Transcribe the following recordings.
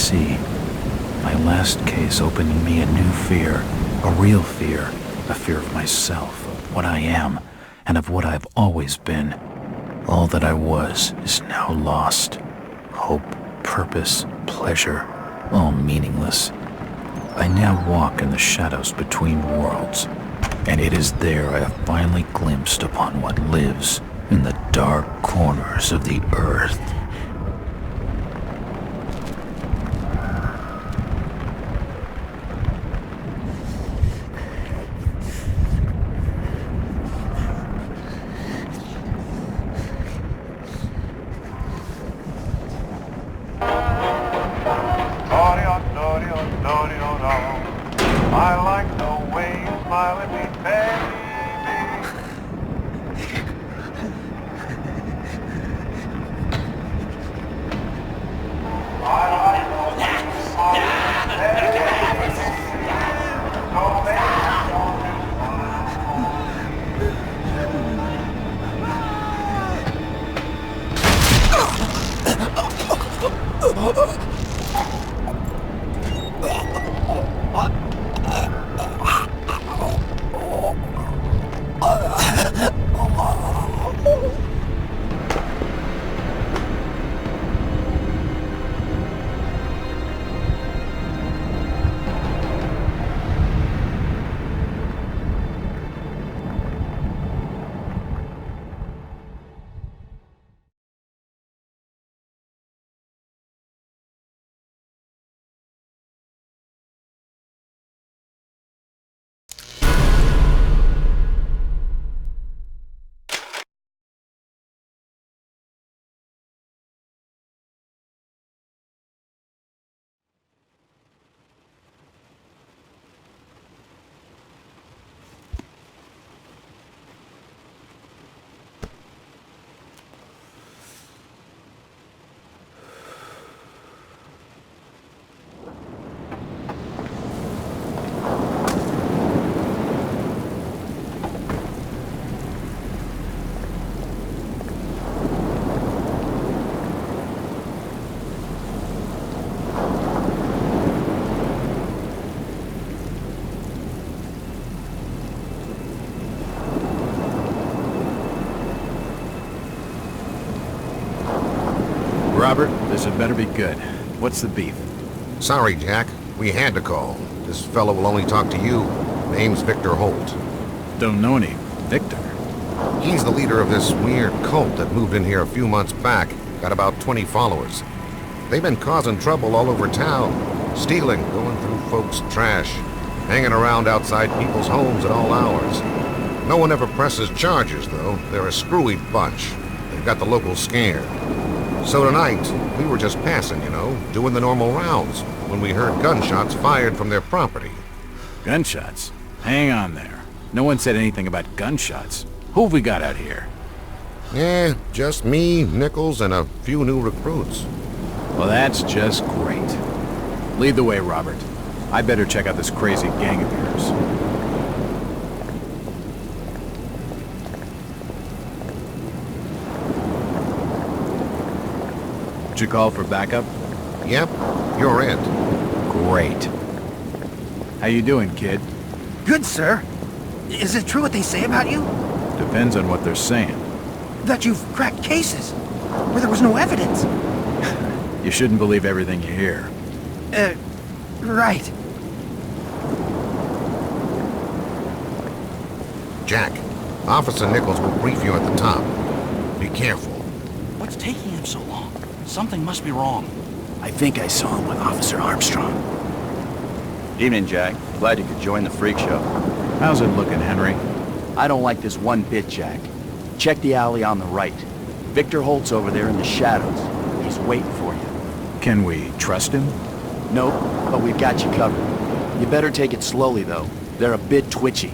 see. My last case opened in me a new fear, a real fear, a fear of myself, of what I am, and of what I've always been. All that I was is now lost. Hope, purpose, pleasure, all meaningless. I now walk in the shadows between worlds, and it is there I have finally glimpsed upon what lives in the dark corners of the earth. I like the way you smile at me, baby. I like the way you smile at me, baby. So baby, don't you Robert, this had better be good. What's the beef? Sorry, Jack. We had to call. This fellow will only talk to you. Name's Victor Holt. Don't know any Victor. He's the leader of this weird cult that moved in here a few months back. Got about 20 followers. They've been causing trouble all over town. Stealing, going through folks' trash, hanging around outside people's homes at all hours. No one ever presses charges, though. They're a screwy bunch. They've got the locals scared. So tonight, we were just passing, doing the normal rounds, when we heard gunshots fired from their property. Gunshots? Hang on there. No one said anything about gunshots. Who have we got out here? Just me, Nichols, and a few new recruits. Well, that's just great. Lead the way, Robert. I better check out this crazy gang of yours. Did you call for backup? Yep, you're it. Great. How you doing, kid? Good, sir. Is it true what they say about you? Depends on what they're saying. That you've cracked cases where there was no evidence. You shouldn't believe everything you hear. Right. Jack, Officer Nichols will brief you at the top. Be careful. What's taking him so long? Something must be wrong. I think I saw him with Officer Armstrong. Evening, Jack. Glad you could join the freak show. How's it looking, Henry? I don't like this one bit, Jack. Check the alley on the right. Victor Holt's over there in the shadows. He's waiting for you. Can we trust him? Nope, but we've got you covered. You better take it slowly, though. They're a bit twitchy.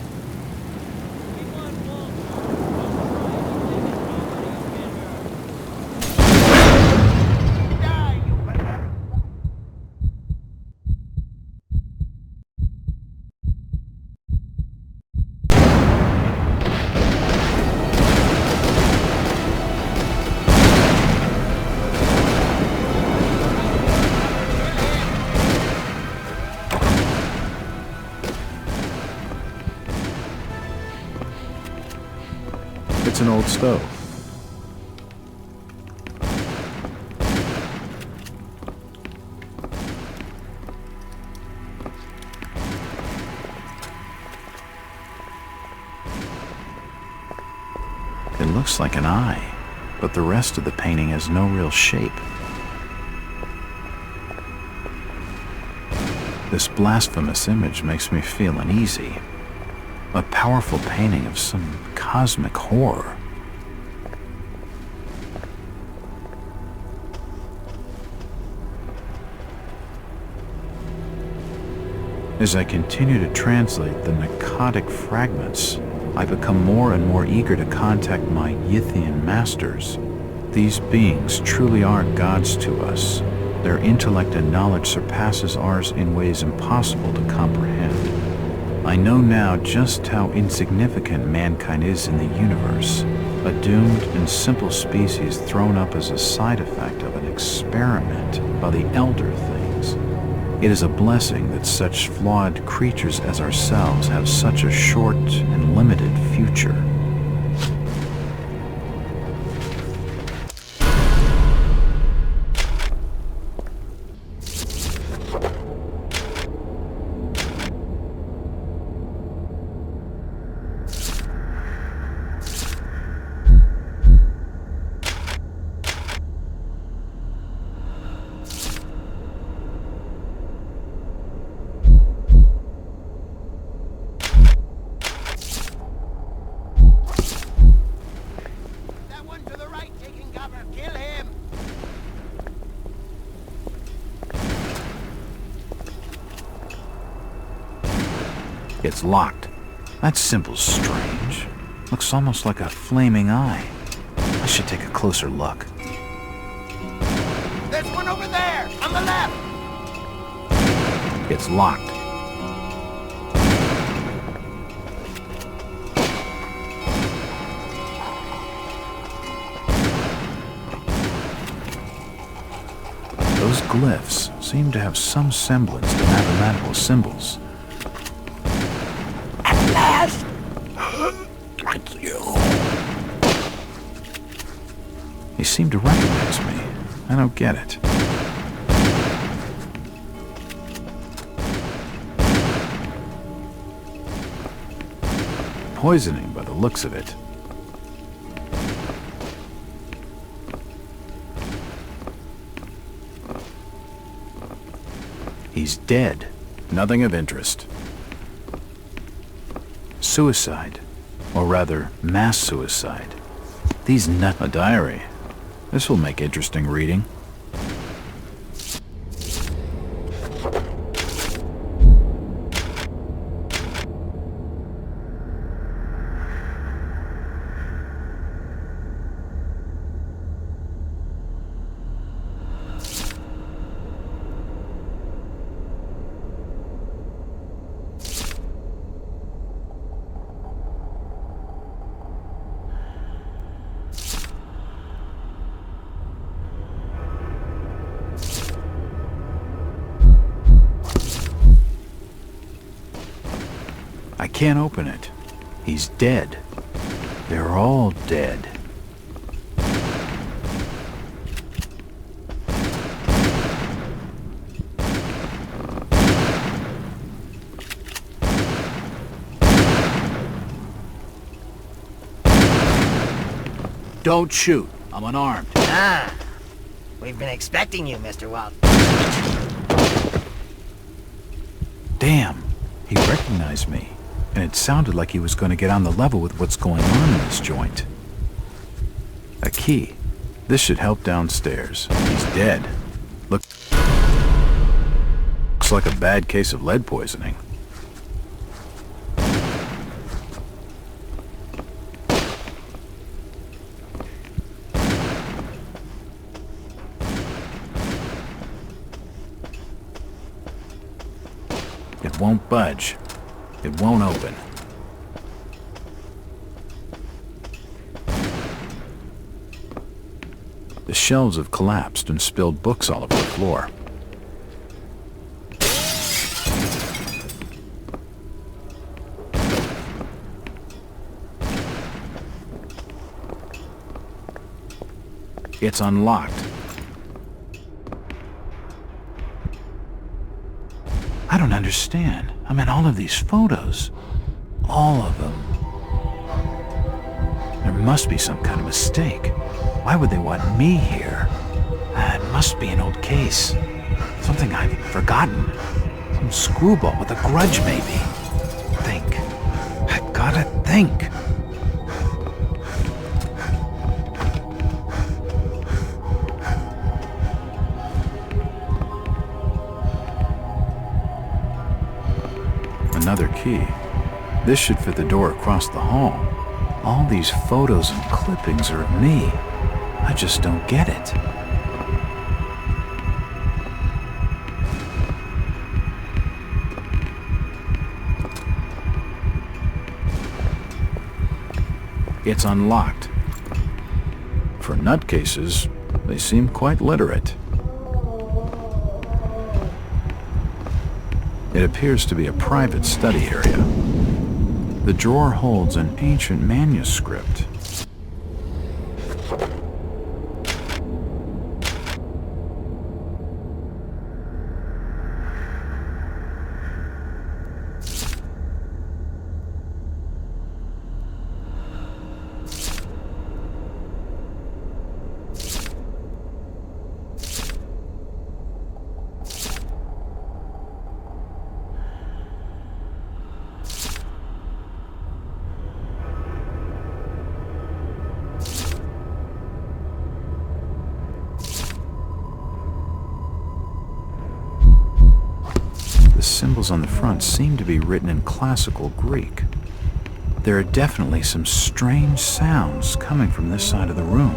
an old stove. It looks like an eye, but the rest of the painting has no real shape. This blasphemous image makes me feel uneasy. A powerful painting of some cosmic horror. As I continue to translate the narcotic fragments, I become more and more eager to contact my Yithian masters. These beings truly are gods to us. Their intellect and knowledge surpasses ours in ways impossible to comprehend. I know now just how insignificant mankind is in the universe, a doomed and simple species thrown up as a side effect of an experiment by the elder things. It is a blessing that such flawed creatures as ourselves have such a short and limited future. It's locked. That symbol's strange. Looks almost like a flaming eye. I should take a closer look. There's one over there, on the left! It's locked. Those glyphs seem to have some semblance to mathematical symbols. At last! They seem to recognize me. I don't get it. Poisoning by the looks of it. He's dead. Nothing of interest. Suicide. Or rather, mass suicide. These nut... A diary. This will make interesting reading. I can't open it. He's dead. They're all dead. Don't shoot. I'm unarmed. Ah, we've been expecting you, Mr. Walt. Damn, he recognized me. And it sounded like he was going to get on the level with what's going on in this joint. A key. This should help downstairs. He's dead. Looks like a bad case of lead poisoning. It won't budge. It won't open. The shelves have collapsed and spilled books all over the floor. It's unlocked. I don't understand. I mean, all of these photos. All of them. There must be some kind of mistake. Why would they want me here? It must be an old case. Something I've forgotten. Some screwball with a grudge, maybe. Think. I gotta think. Another key. This should fit the door across the hall. All these photos and clippings are of me. I just don't get it. It's unlocked. For nutcases, they seem quite literate. It appears to be a private study area. The drawer holds an ancient manuscript. The symbols on the front seem to be written in classical Greek. There are definitely some strange sounds coming from this side of the room.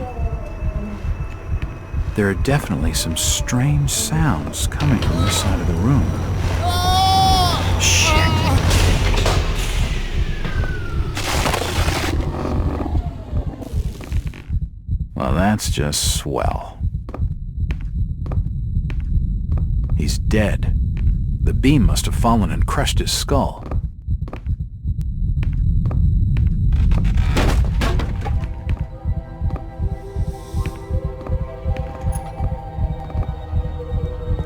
There are definitely some strange sounds coming from this side of the room. Shit. Well, that's just swell. He's dead. The beam must have fallen and crushed his skull.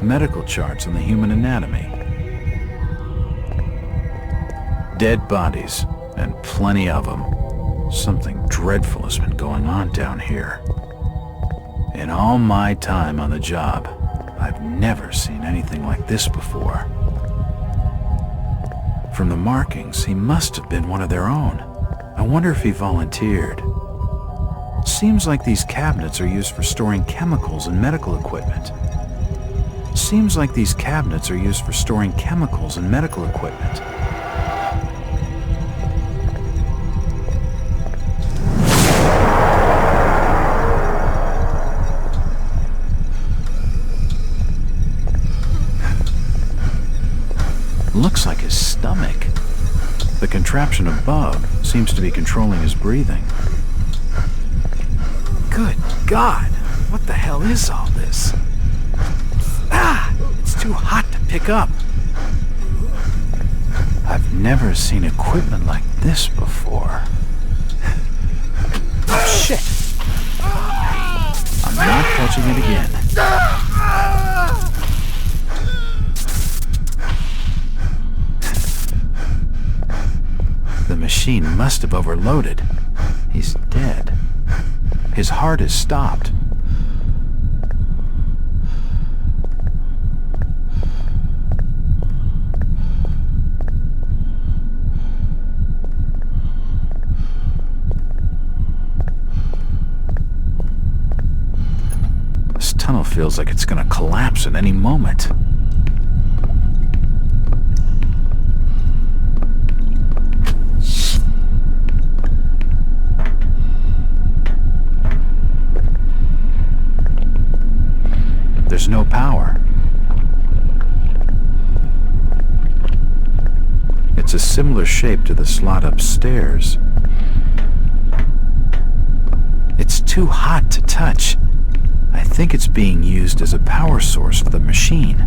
Medical charts on the human anatomy. Dead bodies, and plenty of them. Something dreadful has been going on down here. In all my time on the job, I've never seen anything like this before. From the markings, he must have been one of their own. I wonder if he volunteered. Seems like these cabinets are used for storing chemicals and medical equipment. Seems like these cabinets are used for storing chemicals and medical equipment. Looks like his stomach. The contraption above seems to be controlling his breathing. Good God! What the hell is all this? Ah! It's too hot to pick up. I've never seen equipment like this before. Oh, shit! I'm not touching it again. The machine must have overloaded. He's dead. His heart has stopped. This tunnel feels like it's gonna collapse at any moment. There's no power. It's a similar shape to the slot upstairs. It's too hot to touch. I think it's being used as a power source for the machine.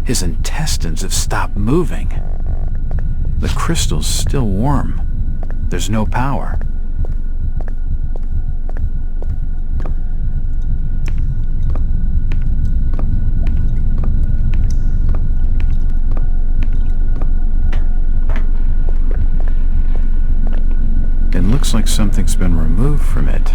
His intestines have stopped moving. The crystal's still warm. There's no power. It looks like something's been removed from it.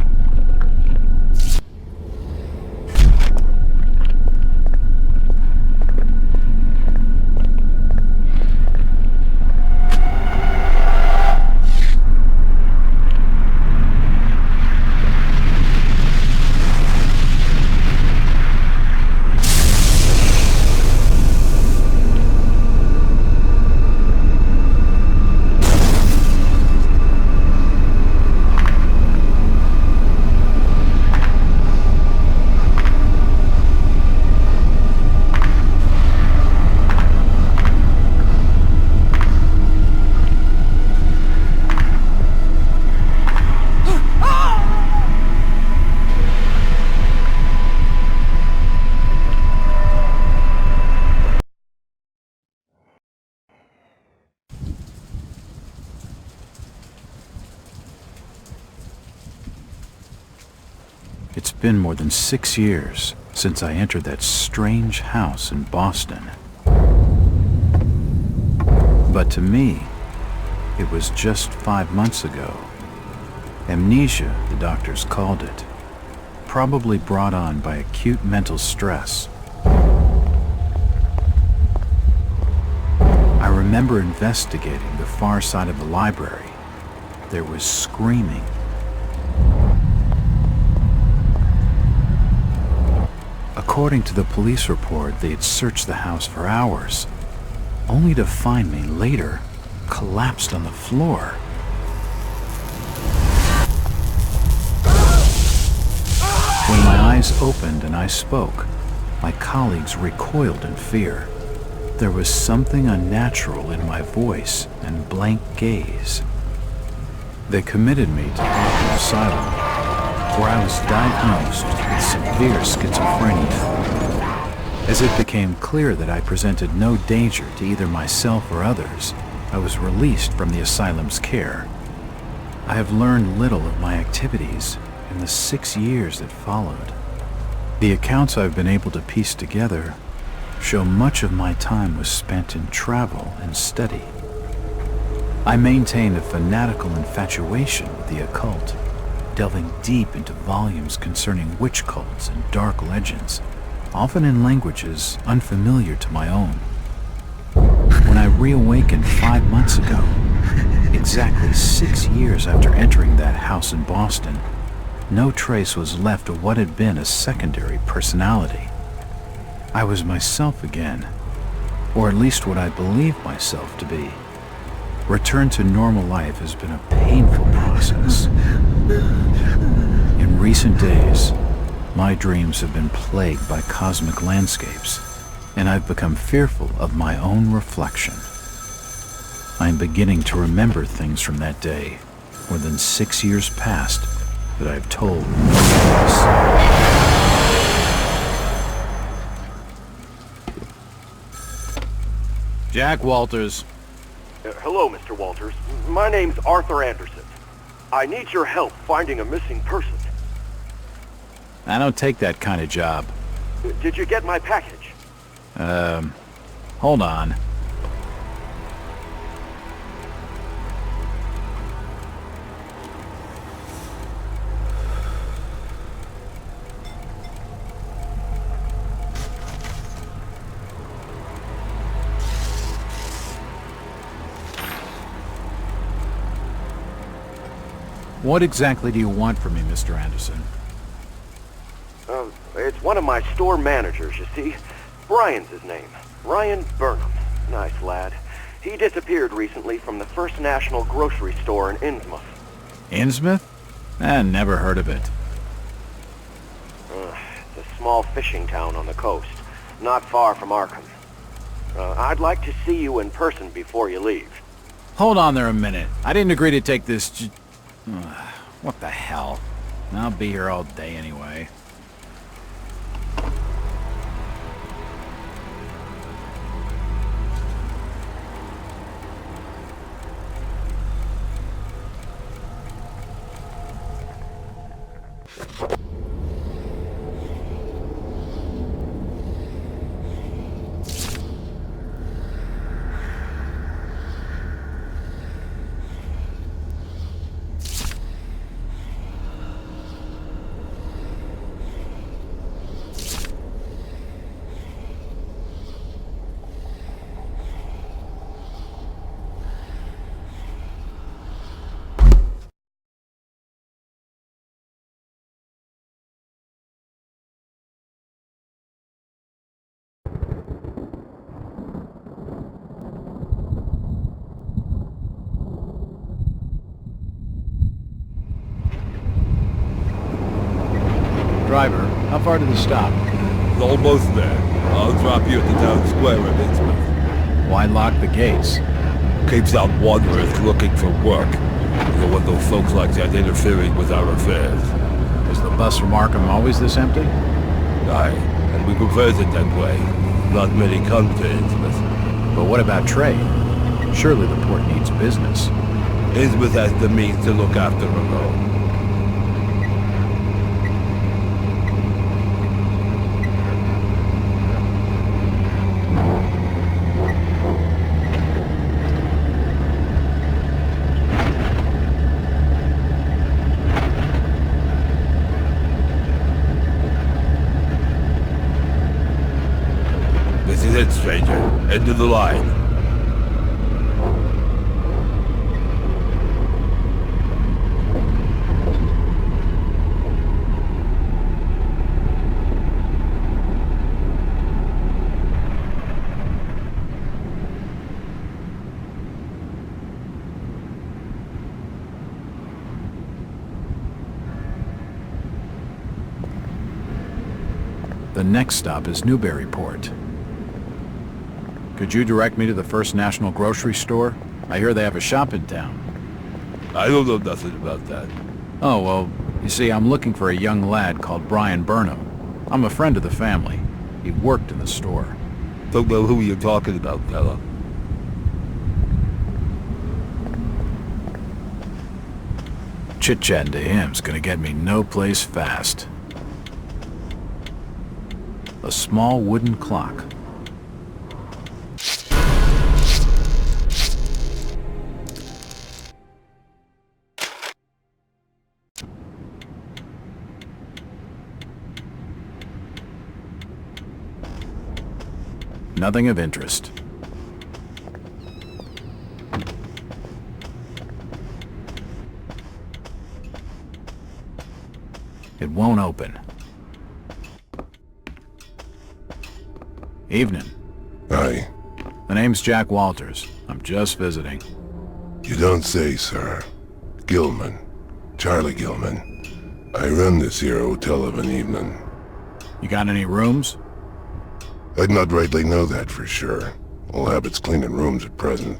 It's been more than 6 years since I entered that strange house in Boston. But to me, it was just 5 months ago. Amnesia, the doctors called it, probably brought on by acute mental stress. I remember investigating the far side of the library. There was screaming. According to the police report, they had searched the house for hours, only to find me later collapsed on the floor. When my eyes opened and I spoke, my colleagues recoiled in fear. There was something unnatural in my voice and blank gaze. They committed me to Aqui Asylum, where I was diagnosed with severe schizophrenia. As it became clear that I presented no danger to either myself or others, I was released from the asylum's care. I have learned little of my activities in the 6 years that followed. The accounts I've been able to piece together show much of my time was spent in travel and study. I maintained a fanatical infatuation with the occult, delving deep into volumes concerning witch cults and dark legends, often in languages unfamiliar to my own. When I reawakened 5 months ago, exactly 6 years after entering that house in Boston, no trace was left of what had been a secondary personality. I was myself again, or at least what I believed myself to be. Return to normal life has been a painful process. In recent days, my dreams have been plagued by cosmic landscapes, and I've become fearful of my own reflection. I'm beginning to remember things from that day, more than 6 years past, that I've told no one else. Jack Walters. Hello, Mr. Walters. My name's Arthur Anderson. I need your help finding a missing person. I don't take that kind of job. Did you get my package? Hold on. What exactly do you want from me, Mr. Anderson? It's one of my store managers, you see. Brian's his name. Ryan Burnham. Nice lad. He disappeared recently from the First National grocery store in Innsmouth. Innsmouth? Never heard of it. It's a small fishing town on the coast, not far from Arkham. I'd like to see you in person before you leave. Hold on there a minute. I didn't agree to take this what the hell? I'll be here all day anyway. Driver, how far to the stop? It's almost there. I'll drop you at the town square in Innsmouth. Why lock the gates? Keeps out wanderers looking for work. You don't want those folks like that interfering with our affairs. Is the bus from Arkham always this empty? Aye, and we prefer it that way. Not many come to Innsmouth. But what about trade? Surely the port needs business. Innsmouth has the means to look after her own. This is it, stranger. End of the line. The next stop is Newburyport. Could you direct me to the First National Grocery Store? I hear they have a shop in town. I don't know nothing about that. Oh, well, you see, I'm looking for a young lad called Brian Burnham. I'm a friend of the family. He worked in the store. Don't know who you're talking about, fella. Chit-chatting to him's gonna get me no place fast. A small wooden clock. Nothing of interest. It won't open. Evening. Aye. The name's Jack Walters. I'm just visiting. You don't say, sir. Gilman. Charlie Gilman. I run this here hotel of an evening. You got any rooms? I'd not rightly know that for sure. All habits cleaning rooms at present.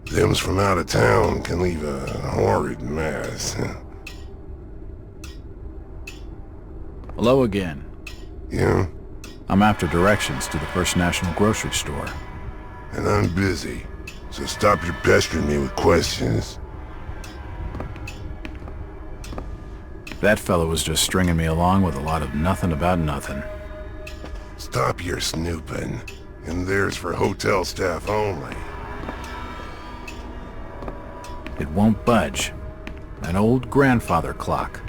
Them's from out of town can leave a horrid mess. Hello again. Yeah? I'm after directions to the First National Grocery Store. And I'm busy, so stop your pestering me with questions. That fellow was just stringing me along with a lot of nothing about nothing. Stop your snooping. And there's for hotel staff only. It won't budge. An old grandfather clock.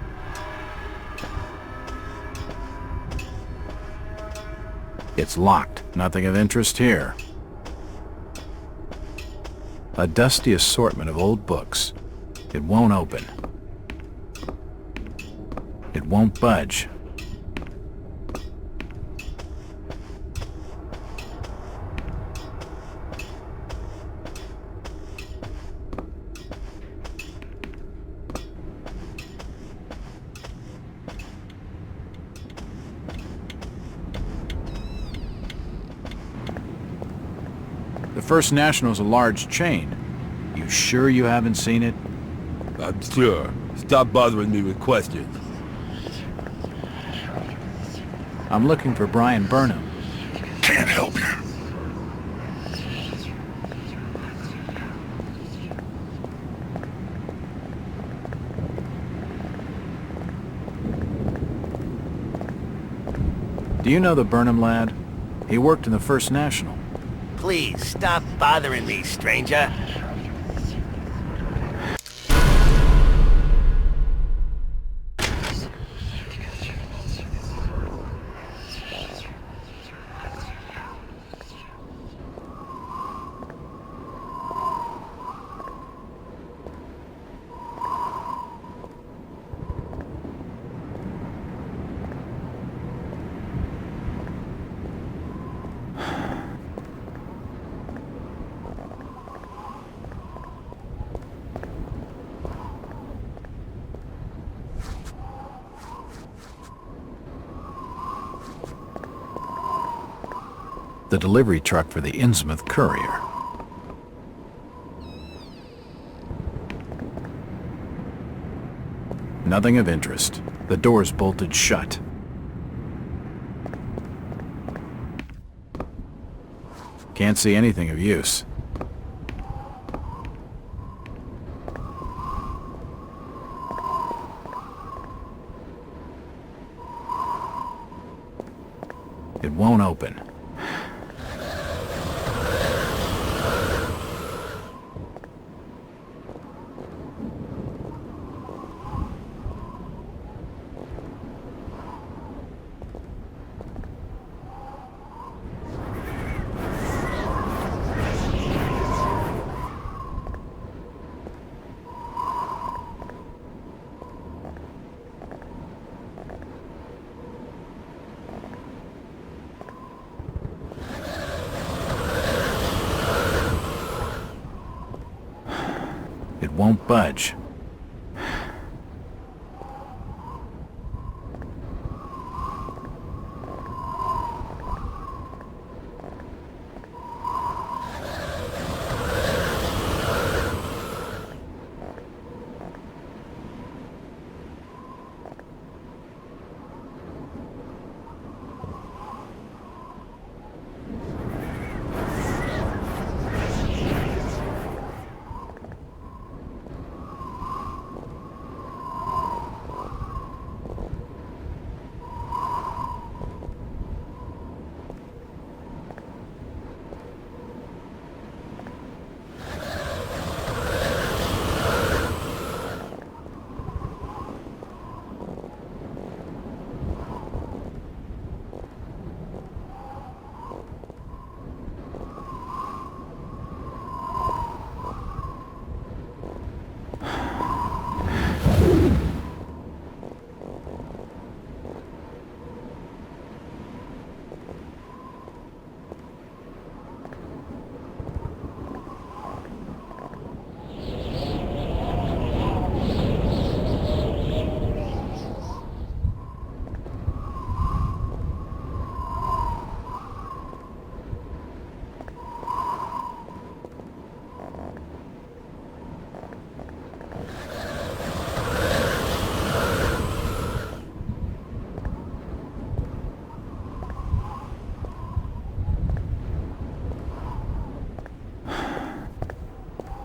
It's locked. Nothing of interest here. A dusty assortment of old books. It won't open. It won't budge. The First National's a large chain. You sure you haven't seen it? I'm sure. Stop bothering me with questions. I'm looking for Brian Burnham. Can't help you. Do you know the Burnham lad? He worked in the First National. Please, stop bothering me, stranger. The delivery truck for the Innsmouth Courier. Nothing of interest. The door's bolted shut. Can't see anything of use. It won't open. It won't budge.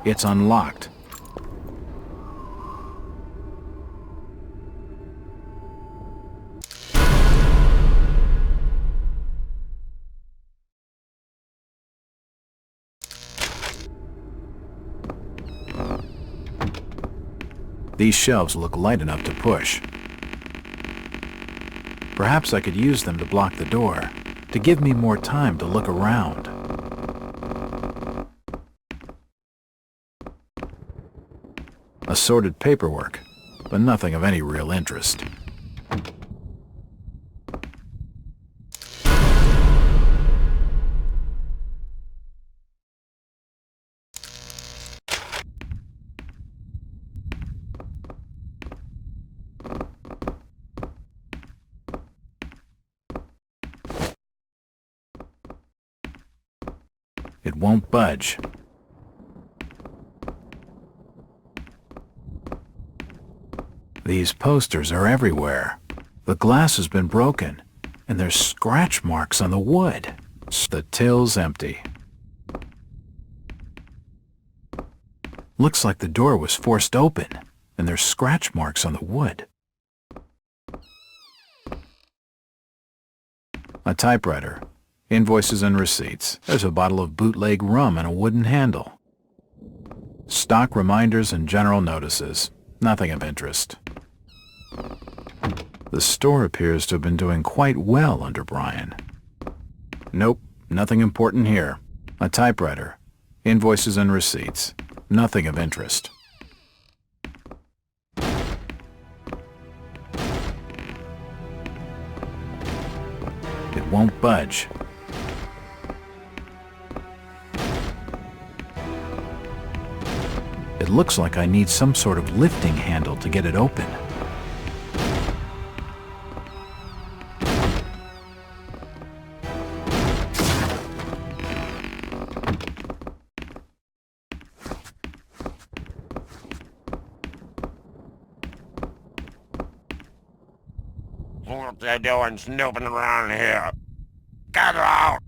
It's unlocked. These shelves look light enough to push. Perhaps I could use them to block the door, to give me more time to look around. Assorted paperwork, but nothing of any real interest. It won't budge. These posters are everywhere. The glass has been broken, and there's scratch marks on the wood. The till's empty. Looks like the door was forced open, and there's scratch marks on the wood. A typewriter. Invoices and receipts. There's a bottle of bootleg rum and a wooden handle. Stock reminders and general notices. Nothing of interest. The store appears to have been doing quite well under Brian. Nope, nothing important here. A typewriter. Invoices and receipts. Nothing of interest. It won't budge. It looks like I need some sort of lifting handle to get it open. What you doing snooping around here? Get out!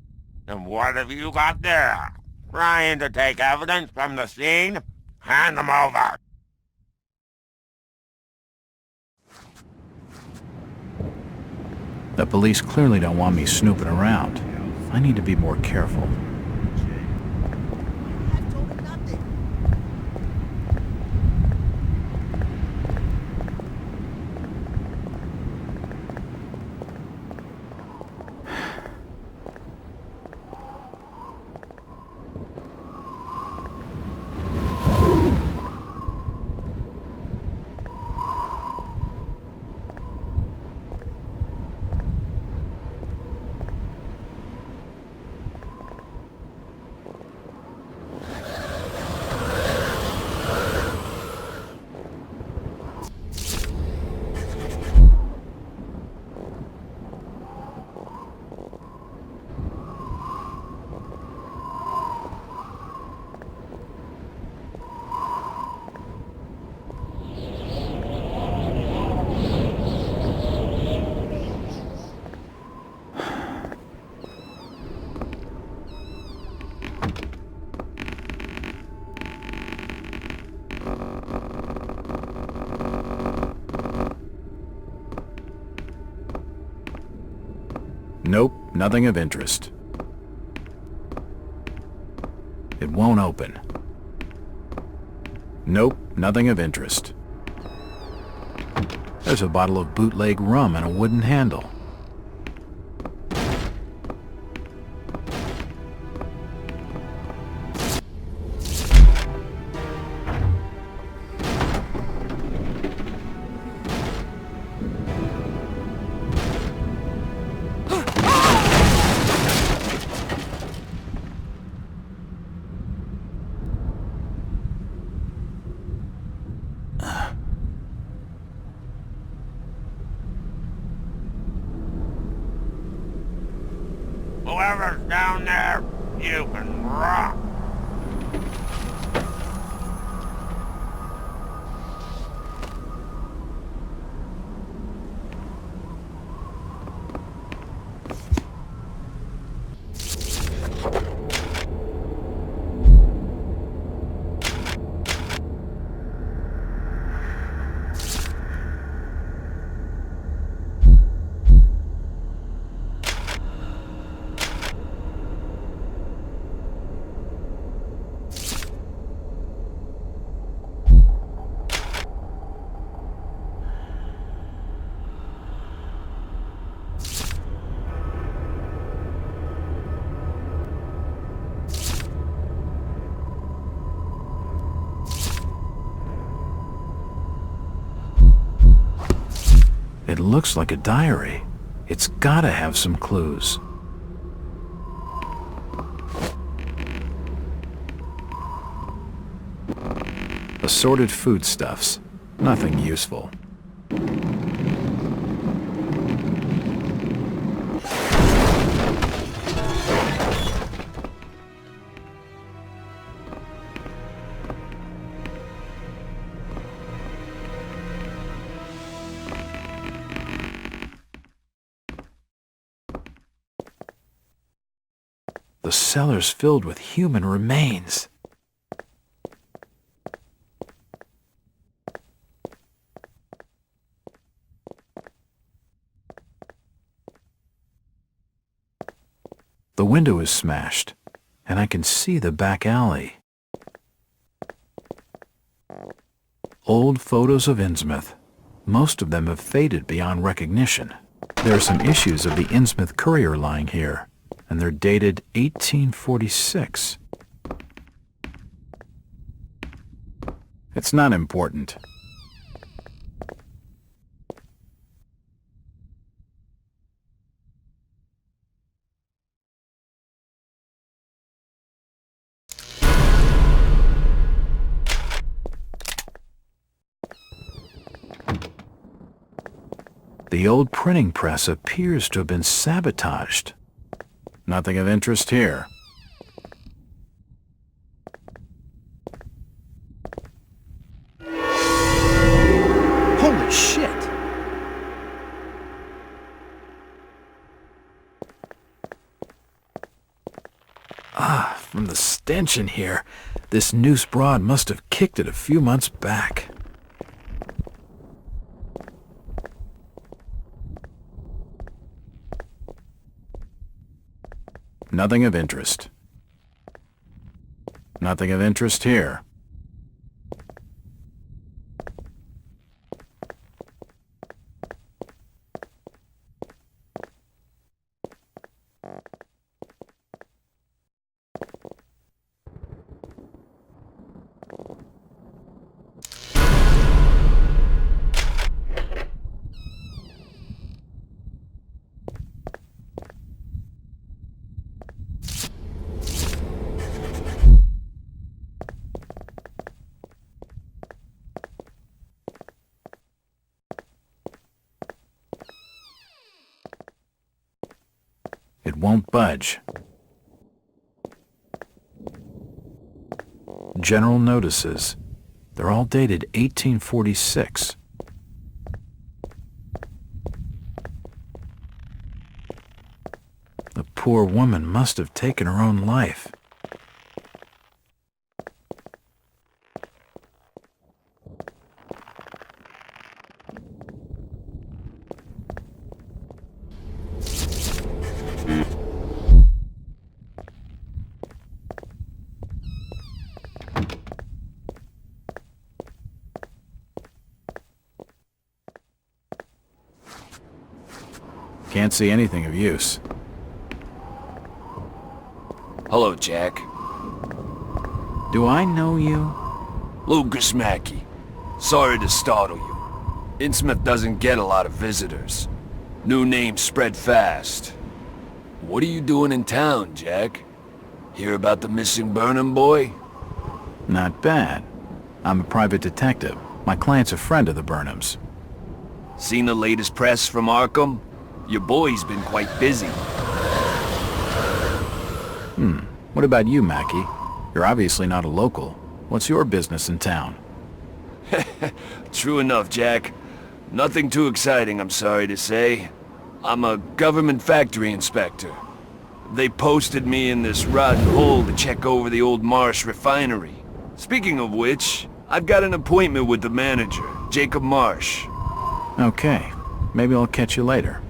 And what have you got there? Trying to take evidence from the scene? Hand them over! The police clearly don't want me snooping around. I need to be more careful. Nope, nothing of interest. It won't open. Nope, nothing of interest. There's a bottle of bootleg rum and a wooden handle. Whoever's down there, you can rock. It looks like a diary. It's gotta have some clues. Assorted foodstuffs. Nothing useful. The cellar's filled with human remains. window is smashed, and I can see the back alley. Old photos of Innsmouth. Most of them have faded beyond recognition. There are some issues of the Innsmouth Courier lying here, and they're dated 1846. It's not important. The old printing press appears to have been sabotaged. Nothing of interest here. Holy shit! From the stench in here, this noose broad must have kicked it a few months back. Nothing of interest. Nothing of interest here. It won't budge. General notices. They're all dated 1846. The poor woman must have taken her own life. Can't see anything of use. Hello, Jack. Do I know you? Lucas Mackey. Sorry to startle you. Innsmouth doesn't get a lot of visitors. New names spread fast. What are you doing in town, Jack? Hear about the missing Burnham boy? Not bad. I'm a private detective. My client's a friend of the Burnhams. Seen the latest press from Arkham? Your boy's been quite busy. What about you, Mackie? You're obviously not a local. What's your business in town? True enough, Jack. Nothing too exciting, I'm sorry to say. I'm a government factory inspector. They posted me in this rotten hole to check over the old Marsh refinery. Speaking of which, I've got an appointment with the manager, Jacob Marsh. Okay. Maybe I'll catch you later.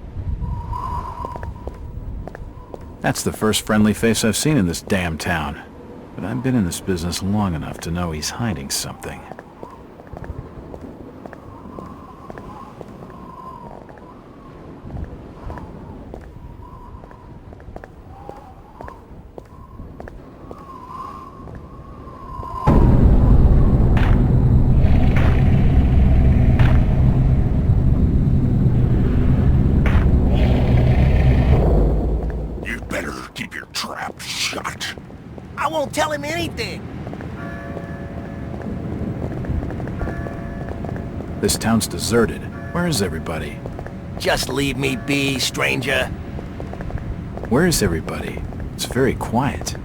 That's the first friendly face I've seen in this damn town. But I've been in this business long enough to know he's hiding something. I won't tell him anything. This town's deserted. Where is everybody? Just leave me be, stranger. Where is everybody? It's very quiet.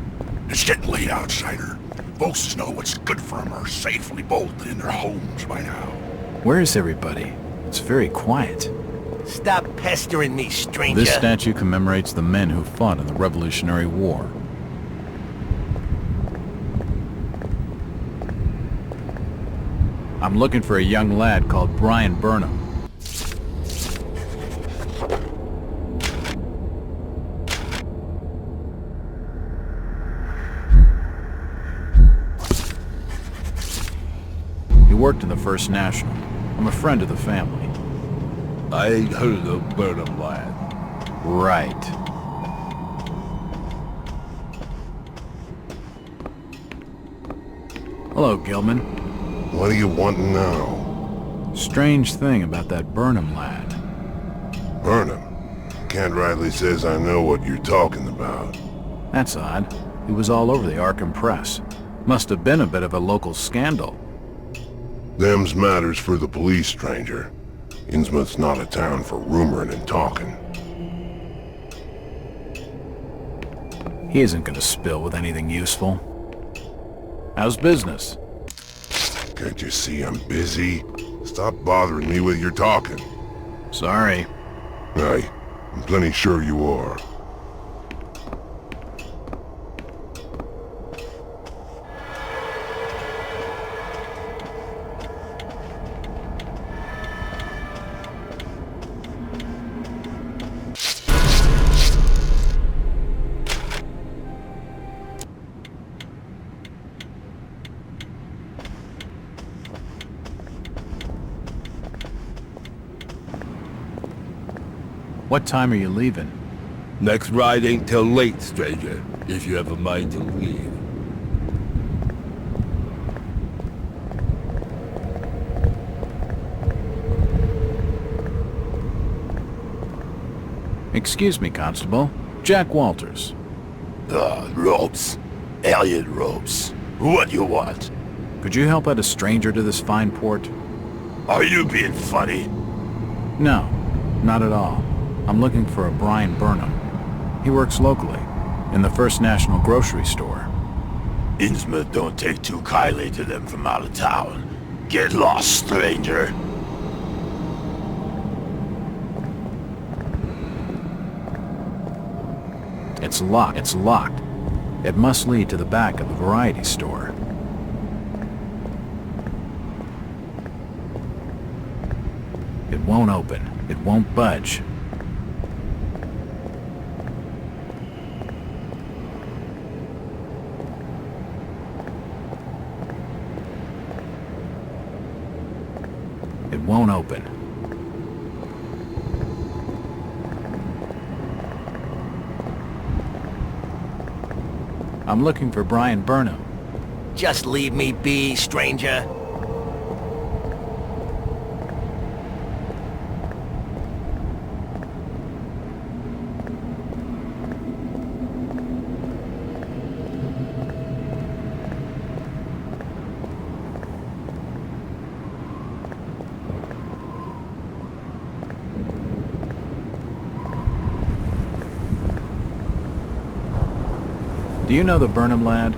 It's getting late, outsider. Folks that know what's good for them are safely bolted in their homes by now. Where is everybody? It's very quiet. Stop pestering me, stranger. This statue commemorates the men who fought in the Revolutionary War. I'm looking for a young lad called Brian Burnham. worked in the First National. I'm a friend of the family. I ain't heard of Burnham lad. Right. Hello, Gilman. What do you want now? Strange thing about that Burnham lad. Burnham? Kent Riley says I know what you're talking about. That's odd. He was all over the Arkham press. Must have been a bit of a local scandal. Them's matters for the police, stranger. Innsmouth's not a town for rumoring and talking. He isn't gonna spill with anything useful. How's business? Can't you see I'm busy? Stop bothering me with your talking. Sorry. Aye, I'm plenty sure you are. What time are you leaving? Next ride ain't till late, stranger, if you have a mind to leave. Excuse me, Constable. Jack Walters. Ropes. Alien ropes. What do you want? Could you help out a stranger to this fine port? Are you being funny? No, not at all. I'm looking for a Brian Burnham. He works locally, in the First National grocery store. Innsmouth don't take too kindly to them from out of town. Get lost, stranger. It's locked. It's locked. It must lead to the back of the variety store. It won't open. It won't budge. It won't open. I'm looking for Brian Burnham. Just leave me be, stranger. Do you know the Burnham lad?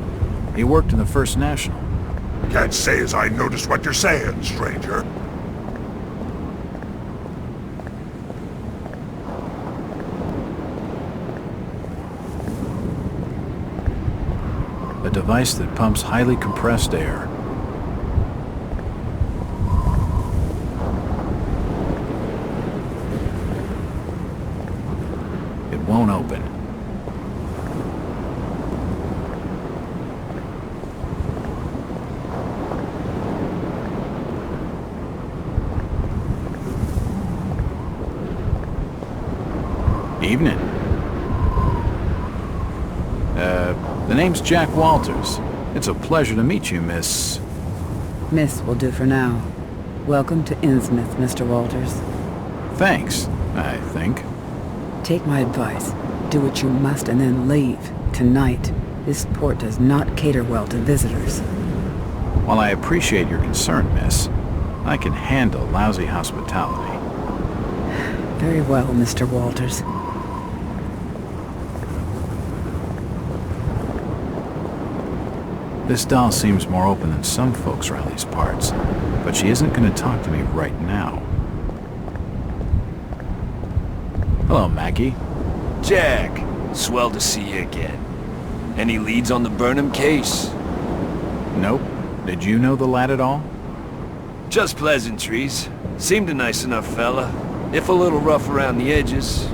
He worked in the First National. Can't say as I noticed what you're saying, stranger. A device that pumps highly compressed air. It won't open. Evening. The name's Jack Walters. It's a pleasure to meet you, Miss... Miss will do for now. Welcome to Innsmouth, Mr. Walters. Thanks, I think. Take my advice. Do what you must and then leave. Tonight. This port does not cater well to visitors. While I appreciate your concern, miss, I can handle lousy hospitality. Very well, Mr. Walters. This doll seems more open than some folks around these parts, but she isn't going to talk to me right now. Hello, Mackie. Jack, swell to see you again. Any leads on the Burnham case? Nope. Did you know the lad at all? Just pleasantries. Seemed a nice enough fella, if a little rough around the edges.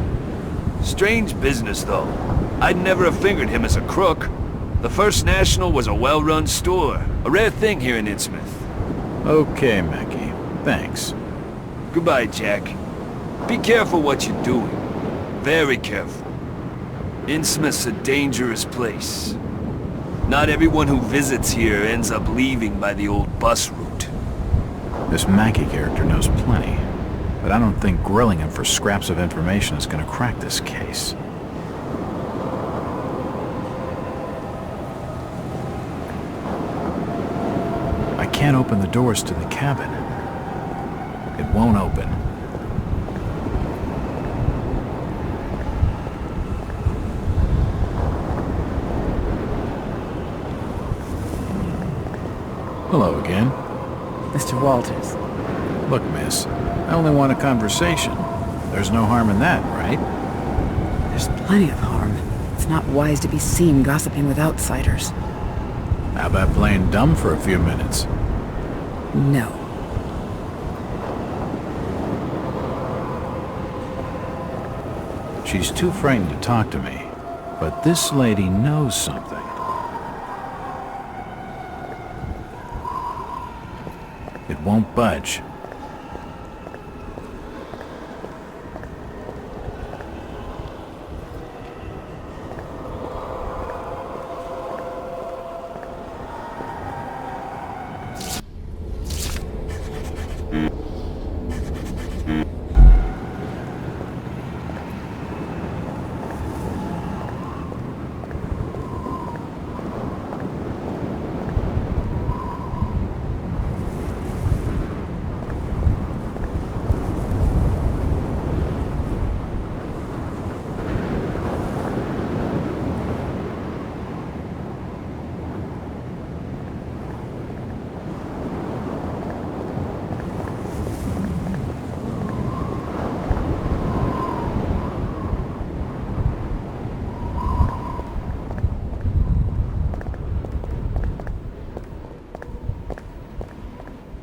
Strange business, though. I'd never have fingered him as a crook. The First National was a well-run store, a rare thing here in Innsmouth. Okay, Mackie. Thanks. Goodbye, Jack. Be careful what you're doing. Very careful. Innsmouth's a dangerous place. Not everyone who visits here ends up leaving by the old bus route. This Mackie character knows plenty, but I don't think grilling him for scraps of information is gonna crack this case. I can't open the doors to the cabin. It won't open. Hello again. Mr. Walters. Look, miss, I only want a conversation. There's no harm in that, right? There's plenty of harm. It's not wise to be seen gossiping with outsiders. How about playing dumb for a few minutes? No. She's too frightened to talk to me, but this lady knows something. It won't budge.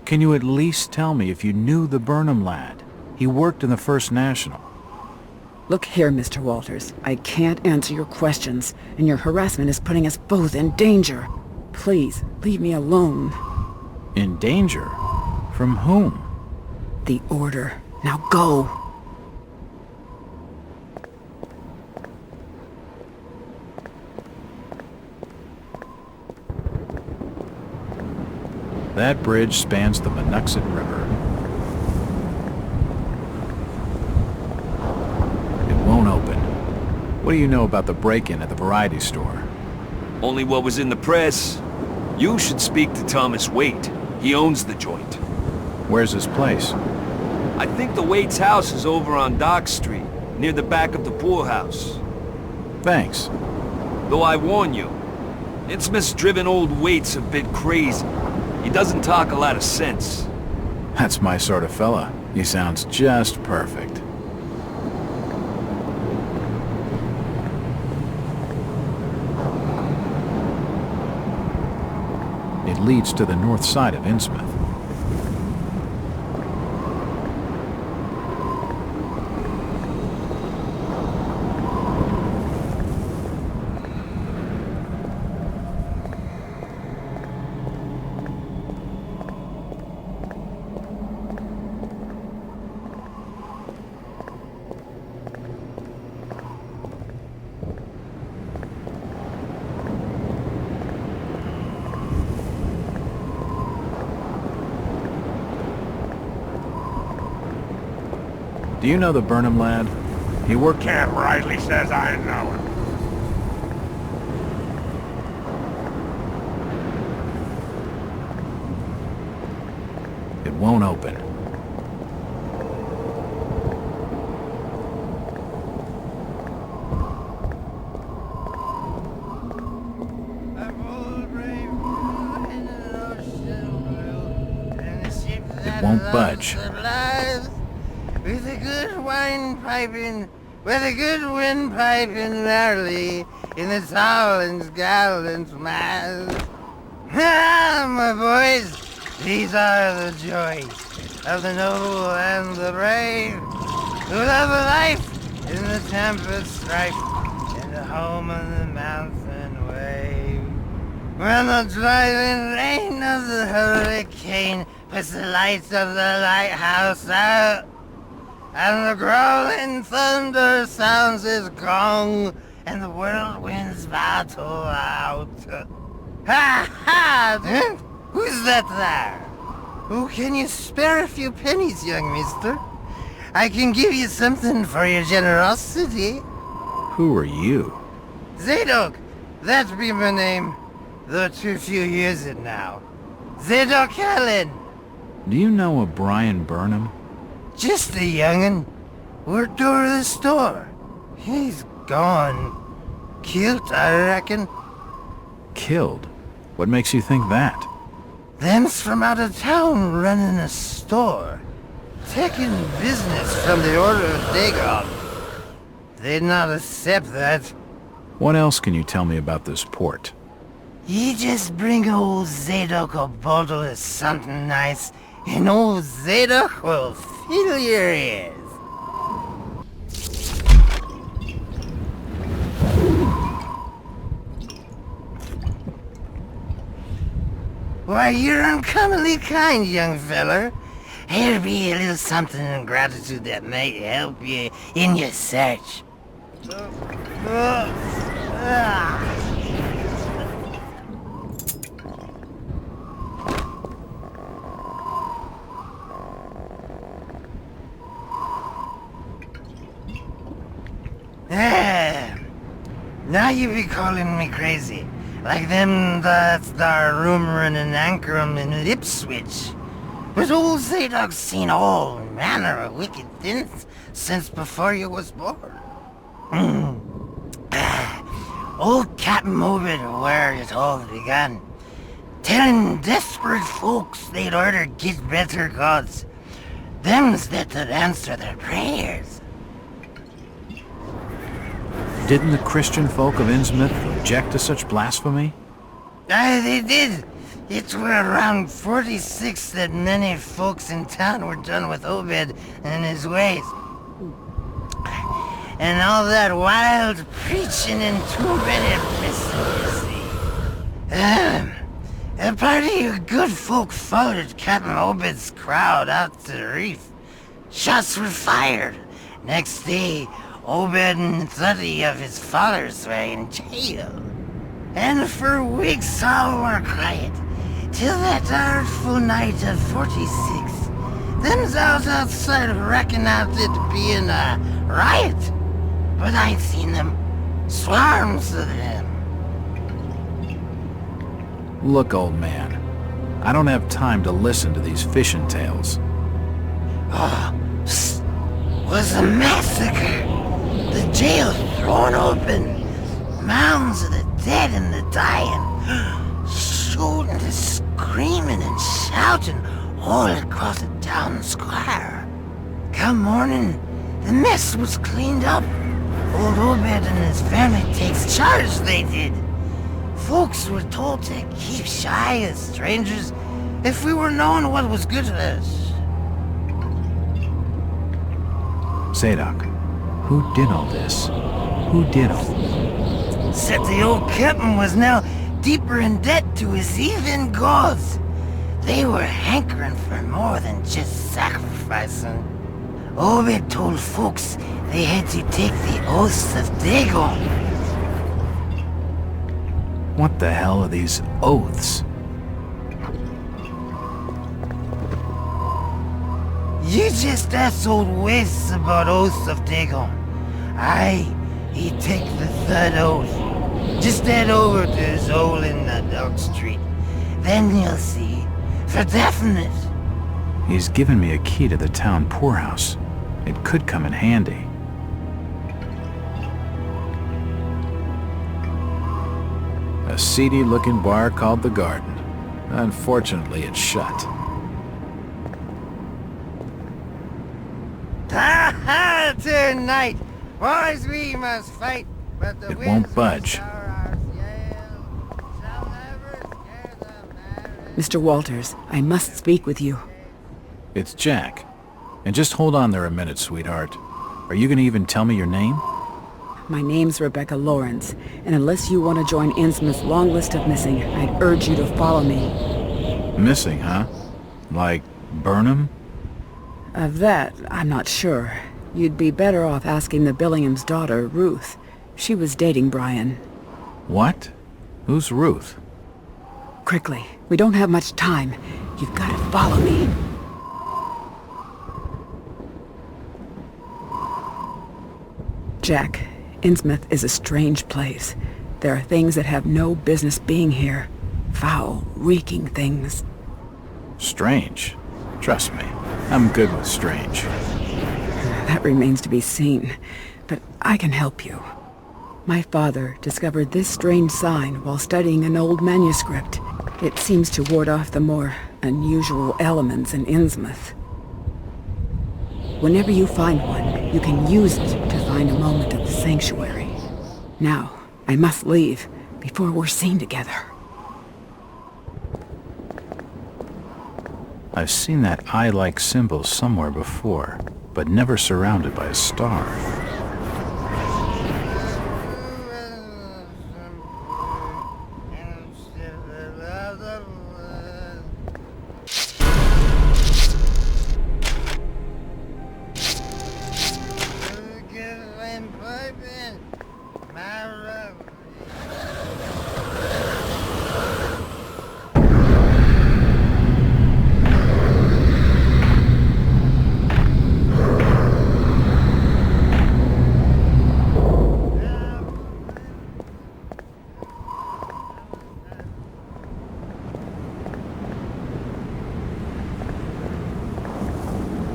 Can you at least tell me if you knew the Burnham lad? He worked in the First National. Look here, Mr. Walters. I can't answer your questions, and your harassment is putting us both in danger. Please, leave me alone. In danger? From whom? The Order. Now go! That bridge spans the Monuxet River. It won't open. What do you know about the break-in at the variety store? Only what was in the press. You should speak to Thomas Waite. He owns the joint. Where's his place? I think the Waite's house is over on Dock Street, near the back of the poorhouse. Thanks. Though I warn you, Innsmouth's driven old Waite's a bit crazy. He doesn't talk a lot of sense. That's my sort of fella. He sounds just perfect. It leads to the north side of Innsmouth. Do you know the Burnham lad? He worked... Cam Riley says I know him. It won't open. It won't budge. With a good wine piping, with a good wind piping early in the tall and gallant mass. Ah, my boys, these are the joys of the noble and the brave, who love a life in the tempest strife, in the home of the mountain wave. When the driving rain of the hurricane puts the lights of the lighthouse out, and the growling thunder sounds his gong, and the whirlwinds battle out. Ha ha! Who's that there? Oh, can you spare a few pennies, young mister? I can give you something for your generosity. Who are you? Zadok, that be my name, though too few use it now. Zadok Allen. Do you know a Brian Burnham? Just a young'un. Worked over the store. He's gone. Killed, I reckon. Killed? What makes you think that? Them's from out of town running a store. Taking business from the Order of Dagon. They'd not accept that. What else can you tell me about this port? You just bring old Zadok a bottle of something nice, and old Zadok will fill your ears. Why, you're uncommonly kind, young feller. Here be a little something in gratitude that might help you in your search. Now you be calling me crazy. Like them that's there rumoring and anchoring in Ipswich. But old Zadok's seen all manner of wicked things since before you was born. Old Captain Obed where it all began. Telling desperate folks they'd orter get better gods. Them's that would answer their prayers. Didn't the Christian folk of Innsmouth object to such blasphemy? Aye, they did. It were around 46 that many folks in town were done with Obed and his ways. And all that wild preaching and two-bedded messing, a party of good folk followed Captain Obed's crowd out to the reef. Shots were fired. Next day, Obed and 30 of his followers were in jail. And for weeks all were quiet, till that artful night of 46. Them's out outside reckoned out it being a riot. But I'd seen them, swarms of them. Look, old man, I don't have time to listen to these fishing tales. Was a massacre. The jail thrown open. Mounds of the dead and the dying. Shooting and screaming and shouting all across the town square. Come morning, the mess was cleaned up. Old Obed and his family takes charge, they did. Folks were told to keep shy as strangers if we were knowing what was good to us. Zadok, who did all this? Who did all? Said the old captain was now deeper in debt to his heathen gods. They were hankering for more than just sacrificing. Obed told folks they had to take the oaths of Dagon. What the hell are these oaths? You just asked old Wes about oaths of Dagon. Aye, he take the third oath. Just head over to his hole in the Dog Street. Then you'll see, for definite. He's given me a key to the town poorhouse. It could come in handy. A seedy-looking bar called The Garden. Unfortunately, it's shut. Ha ha! Tonight, boys, we must fight, but the It won't budge. Mr. Walters, I must speak with you. It's Jack. And just hold on there a minute, sweetheart. Are you gonna even tell me your name? My name's Rebecca Lawrence, and unless you want to join Innsmouth's long list of missing, I'd urge you to follow me. Missing, huh? Like Burnham? Of that, I'm not sure. You'd be better off asking the Billingham's daughter, Ruth. She was dating Brian. What? Who's Ruth? Quickly, we don't have much time. You've got to follow me. Jack, Innsmouth is a strange place. There are things that have no business being here. Foul, reeking things. Strange? Trust me, I'm good with strange. That remains to be seen, but I can help you. My father discovered this strange sign while studying an old manuscript. It seems to ward off the more unusual elements in Innsmouth. Whenever you find one, you can use it to find a moment of the sanctuary. Now, I must leave before we're seen together. I've seen that eye-like symbol somewhere before, but never surrounded by a star.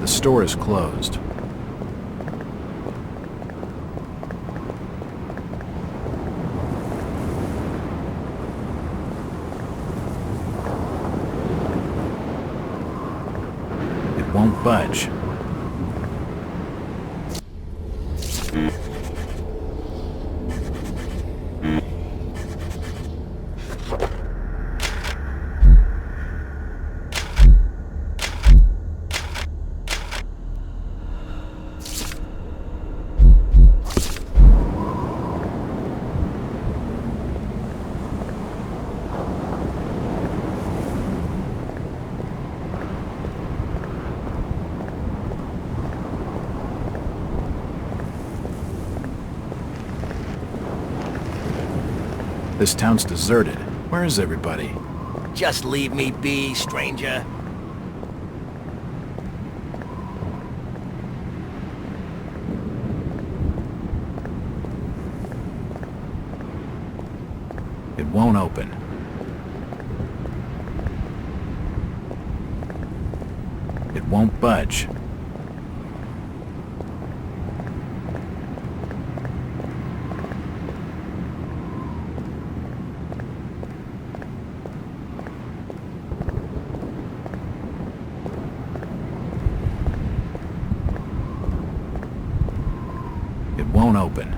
The store is closed. It won't budge. This town's deserted. Where is everybody? Just leave me be, stranger. It won't open. It won't budge. It won't open.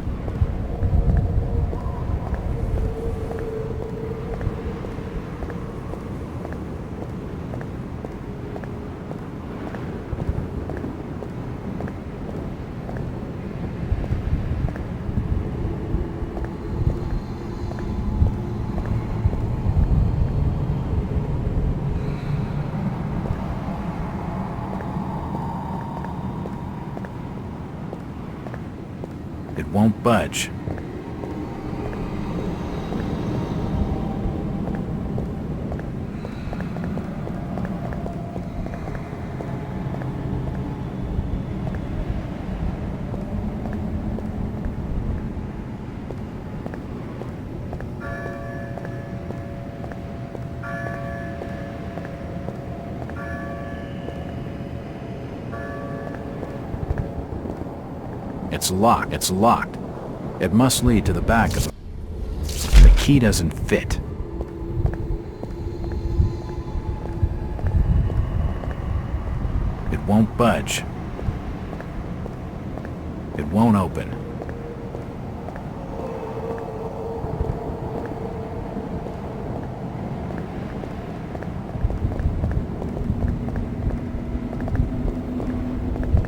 It won't budge. It's locked. It's locked. It must lead to the back of the key doesn't fit. It won't budge. It won't open.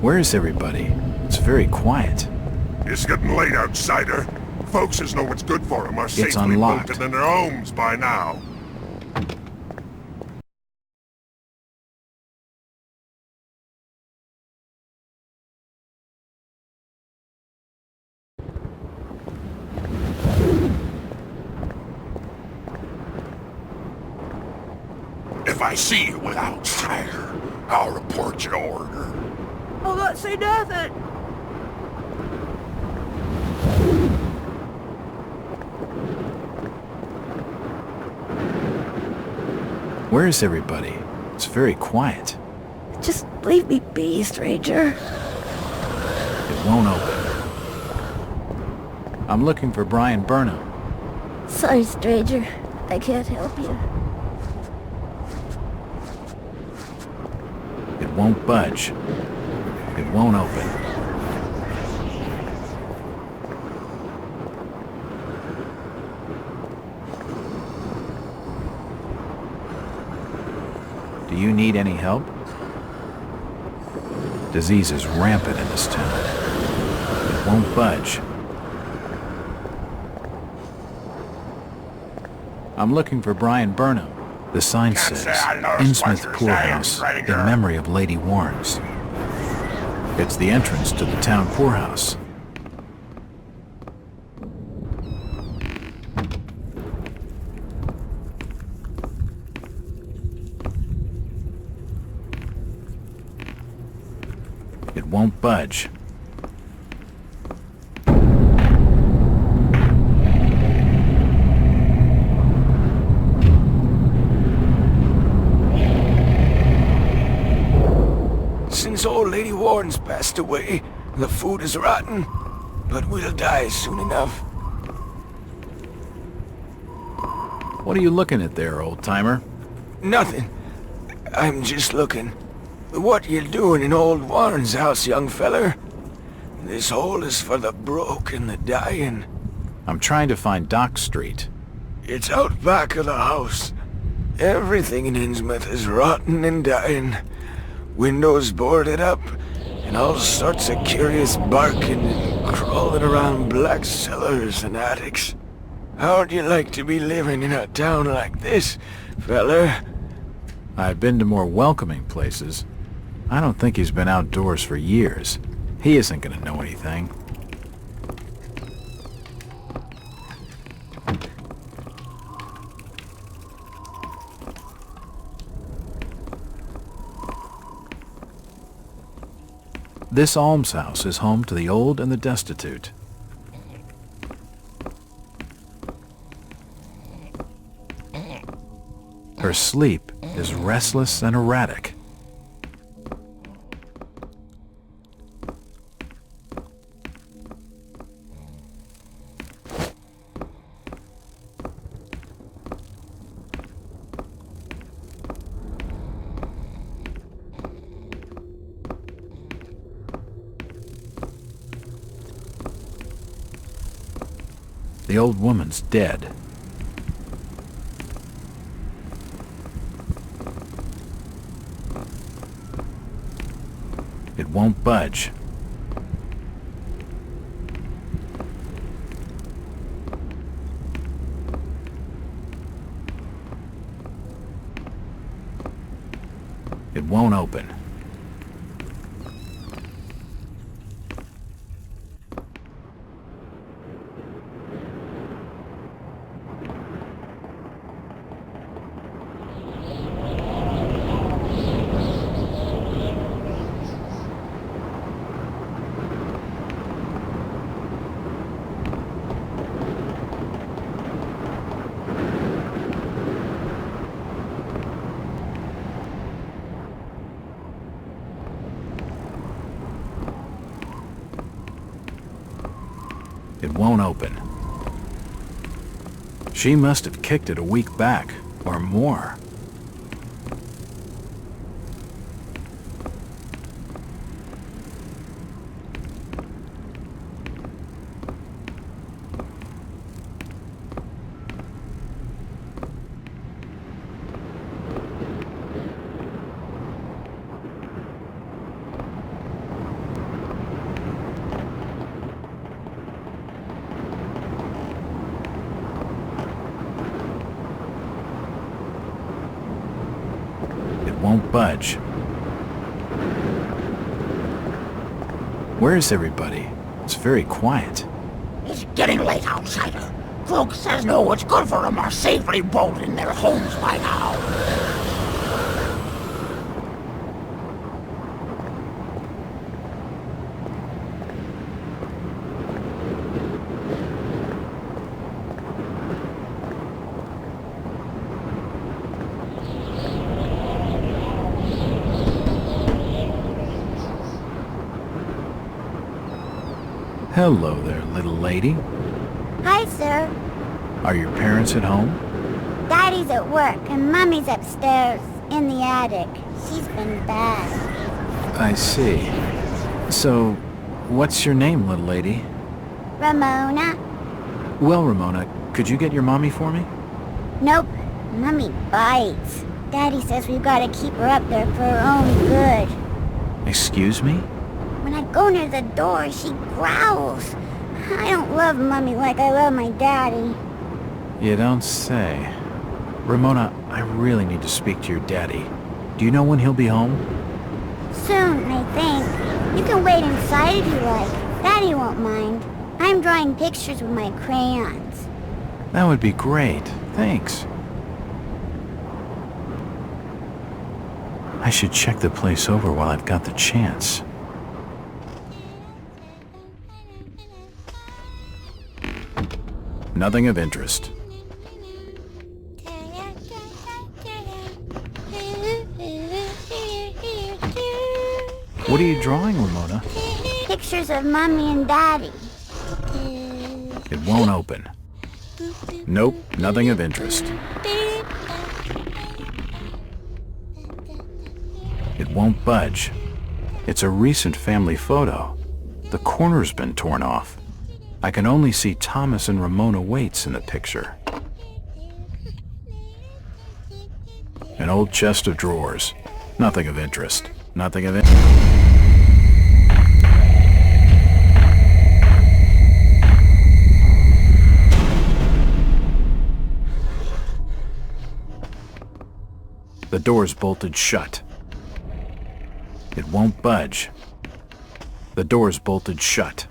Where is everybody? It's very quiet. It's getting late, outsider. Folks as know what's good for them are safely unlocked. bolted in their homes by now. I see you with outsider, I'll report you to order. Oh, don't say nothing. Where is everybody? It's very quiet. Just leave me be, stranger. It won't open. I'm looking for Brian Burnham. Sorry, stranger. I can't help you. It won't budge. It won't open. Do you need any help? Disease is rampant in this town. It won't budge. I'm looking for Brian Burnham. The sign says, Innsmouth Poorhouse, in memory of Lady Warrens. It's the entrance to the town poorhouse. It won't budge. Since old Lady Warren's passed away, the food is rotten, but we'll die soon enough. What are you looking at there, old-timer? Nothing. I'm just looking. What you doing in old Warren's house, young feller? This hole is for the broke and the dying. I'm trying to find Dock Street. It's out back of the house. Everything in Innsmouth is rotten and dying. Windows boarded up, and all sorts of curious barking and crawling around black cellars and attics. How'd you like to be living in a town like this, feller? I've been to more welcoming places. I don't think he's been outdoors for years. He isn't gonna know anything. This almshouse is home to the old and the destitute. Her sleep is restless and erratic. The old woman's dead. It won't budge. It won't open. It won't open. She must have kicked it a week back, or more. Won't budge. Where is everybody? It's very quiet. It's getting late, outsider. Folks says know what's good for them are safely bolted in their homes by now. Hello there, little lady. Hi, sir. Are your parents at home? Daddy's at work, and Mummy's upstairs, in the attic. She's been bad. I see. So, what's your name, little lady? Ramona? Well, Ramona, could you get your mommy for me? Nope. Mummy bites. Daddy says we've got to keep her up there for her own good. Excuse me? When I go near the door, she growls. I don't love Mummy like I love my daddy. You don't say. Ramona, I really need to speak to your daddy. Do you know when he'll be home? Soon, I think. You can wait inside if you like. Daddy won't mind. I'm drawing pictures with my crayons. That would be great. Thanks. I should check the place over while I've got the chance. Nothing of interest. What are you drawing, Ramona? Pictures of Mummy and Daddy. It won't open. Nope, nothing of interest. It won't budge. It's a recent family photo. The corner's been torn off. I can only see Thomas and Ramona Waits in the picture. An old chest of drawers. Nothing of interest. Nothing of interest. The door's bolted shut. It won't budge. The door's bolted shut.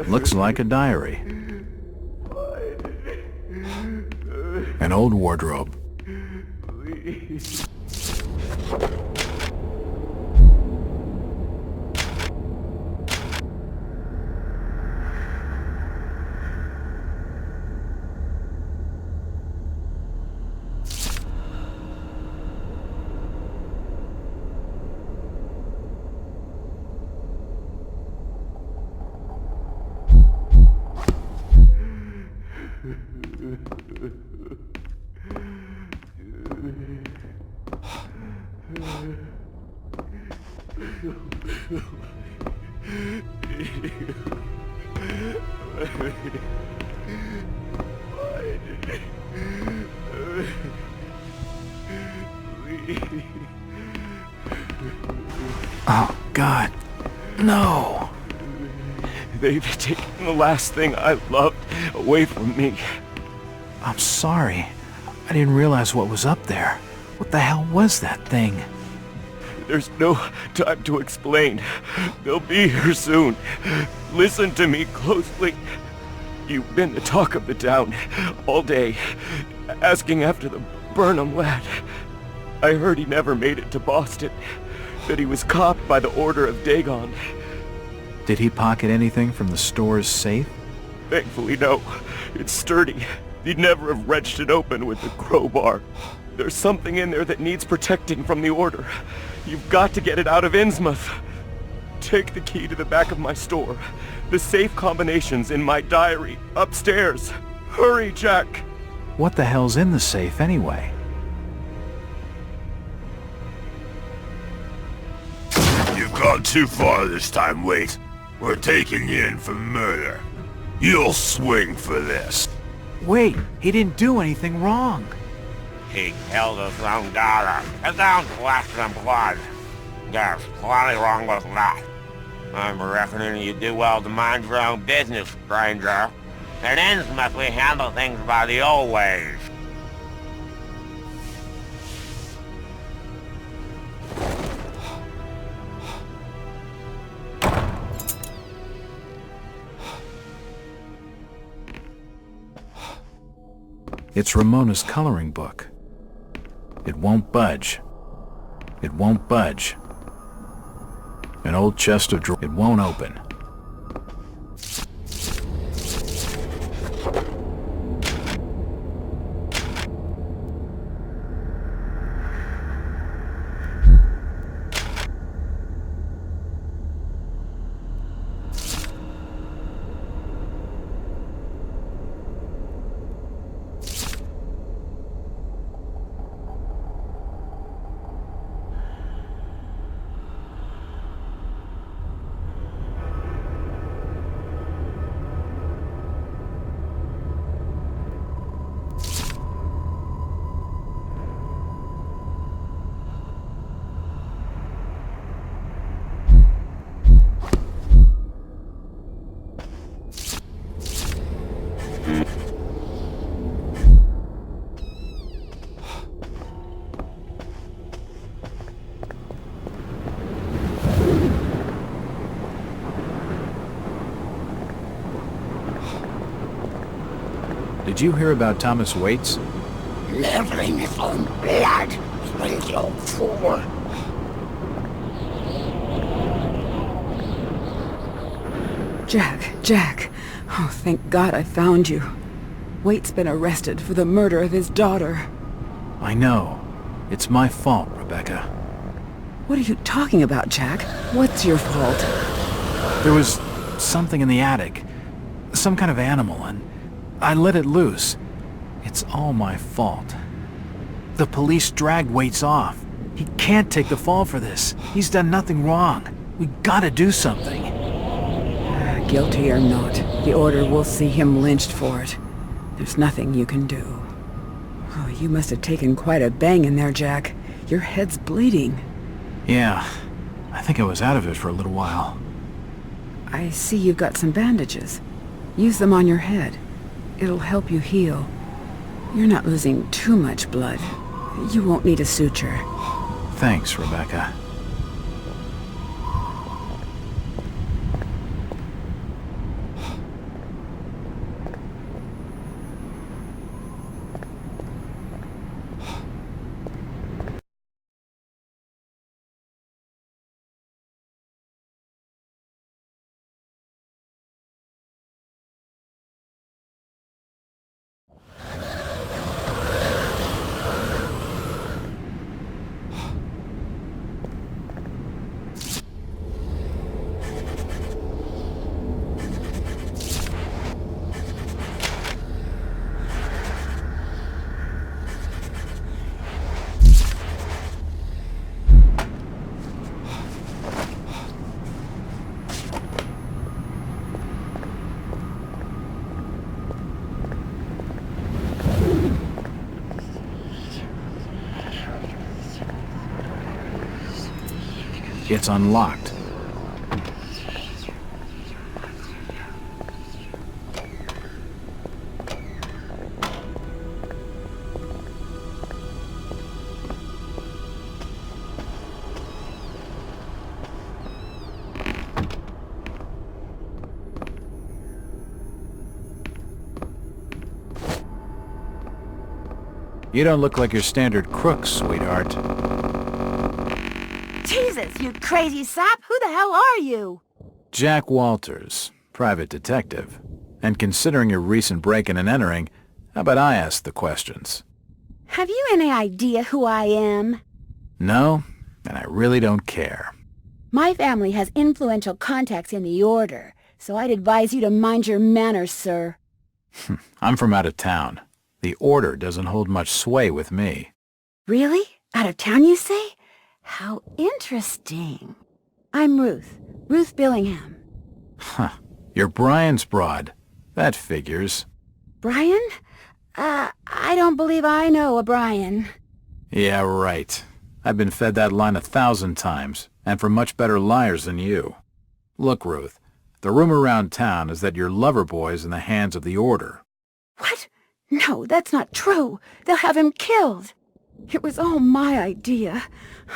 Looks like a diary. An old wardrobe. Oh, God. No. They've taken the last thing I loved away from me. I'm sorry. I didn't realize what was up there. What the hell was that thing? There's no time to explain. They'll be here soon. Listen to me closely. You've been the talk of the town all day, asking after the Burnham lad. I heard he never made it to Boston, that he was caught by the order of Dagon. Did he pocket anything from the store's safe? Thankfully, no. It's sturdy. He'd never have wrenched it open with the crowbar. There's something in there that needs protecting from the Order. You've got to get it out of Innsmouth. Take the key to the back of my store. The safe combination's in my diary, upstairs. Hurry, Jack! What the hell's in the safe anyway? You've gone too far this time, Wait. We're taking you in for murder. You'll swing for this. Wait, he didn't do anything wrong. He killed his own daughter. His own flesh and blood. There's plenty wrong with that. I'm reckoning you do well to mind your own business, stranger. In Innsmouth, we handle things by the old ways. It's Ramona's coloring book. It won't budge. It won't budge. An old chest of drawers. It won't open. Did you hear about Thomas Waits? Leveling his own blood, you old fool. Jack. Oh, thank God I found you. Waite's been arrested for the murder of his daughter. I know. It's my fault, Rebecca. What are you talking about, Jack? What's your fault? There was something in the attic. Some kind of animal, and I let it loose. It's all my fault. The police dragged Waits off. He can't take the fall for this. He's done nothing wrong. We gotta do something. Guilty or not, the Order will see him lynched for it. There's nothing you can do. Oh, you must have taken quite a bang in there, Jack. Your head's bleeding. Yeah, I think I was out of it for a little while. I see you've got some bandages. Use them on your head. It'll help you heal. You're not losing too much blood. You won't need a suture. Thanks, Rebecca. It's unlocked. You don't look like your standard crook, sweetheart. Jesus, you crazy sap! Who the hell are you? Jack Walters, private detective. And considering your recent break-in and entering, how about I ask the questions? Have you any idea who I am? No, and I really don't care. My family has influential contacts in the Order, so I'd advise you to mind your manners, sir. I'm from out of town. The Order doesn't hold much sway with me. Really? Out of town, you say? How interesting. I'm Ruth Billingham. Huh. You're Brian's broad. That figures. Brian? I don't believe I know a Brian. Yeah, right. I've been fed that line 1,000 times, and from much better liars than you. Look, Ruth, the rumor around town is that your lover boy's in the hands of the Order. What? No, that's not true. They'll have him killed. It was all my idea.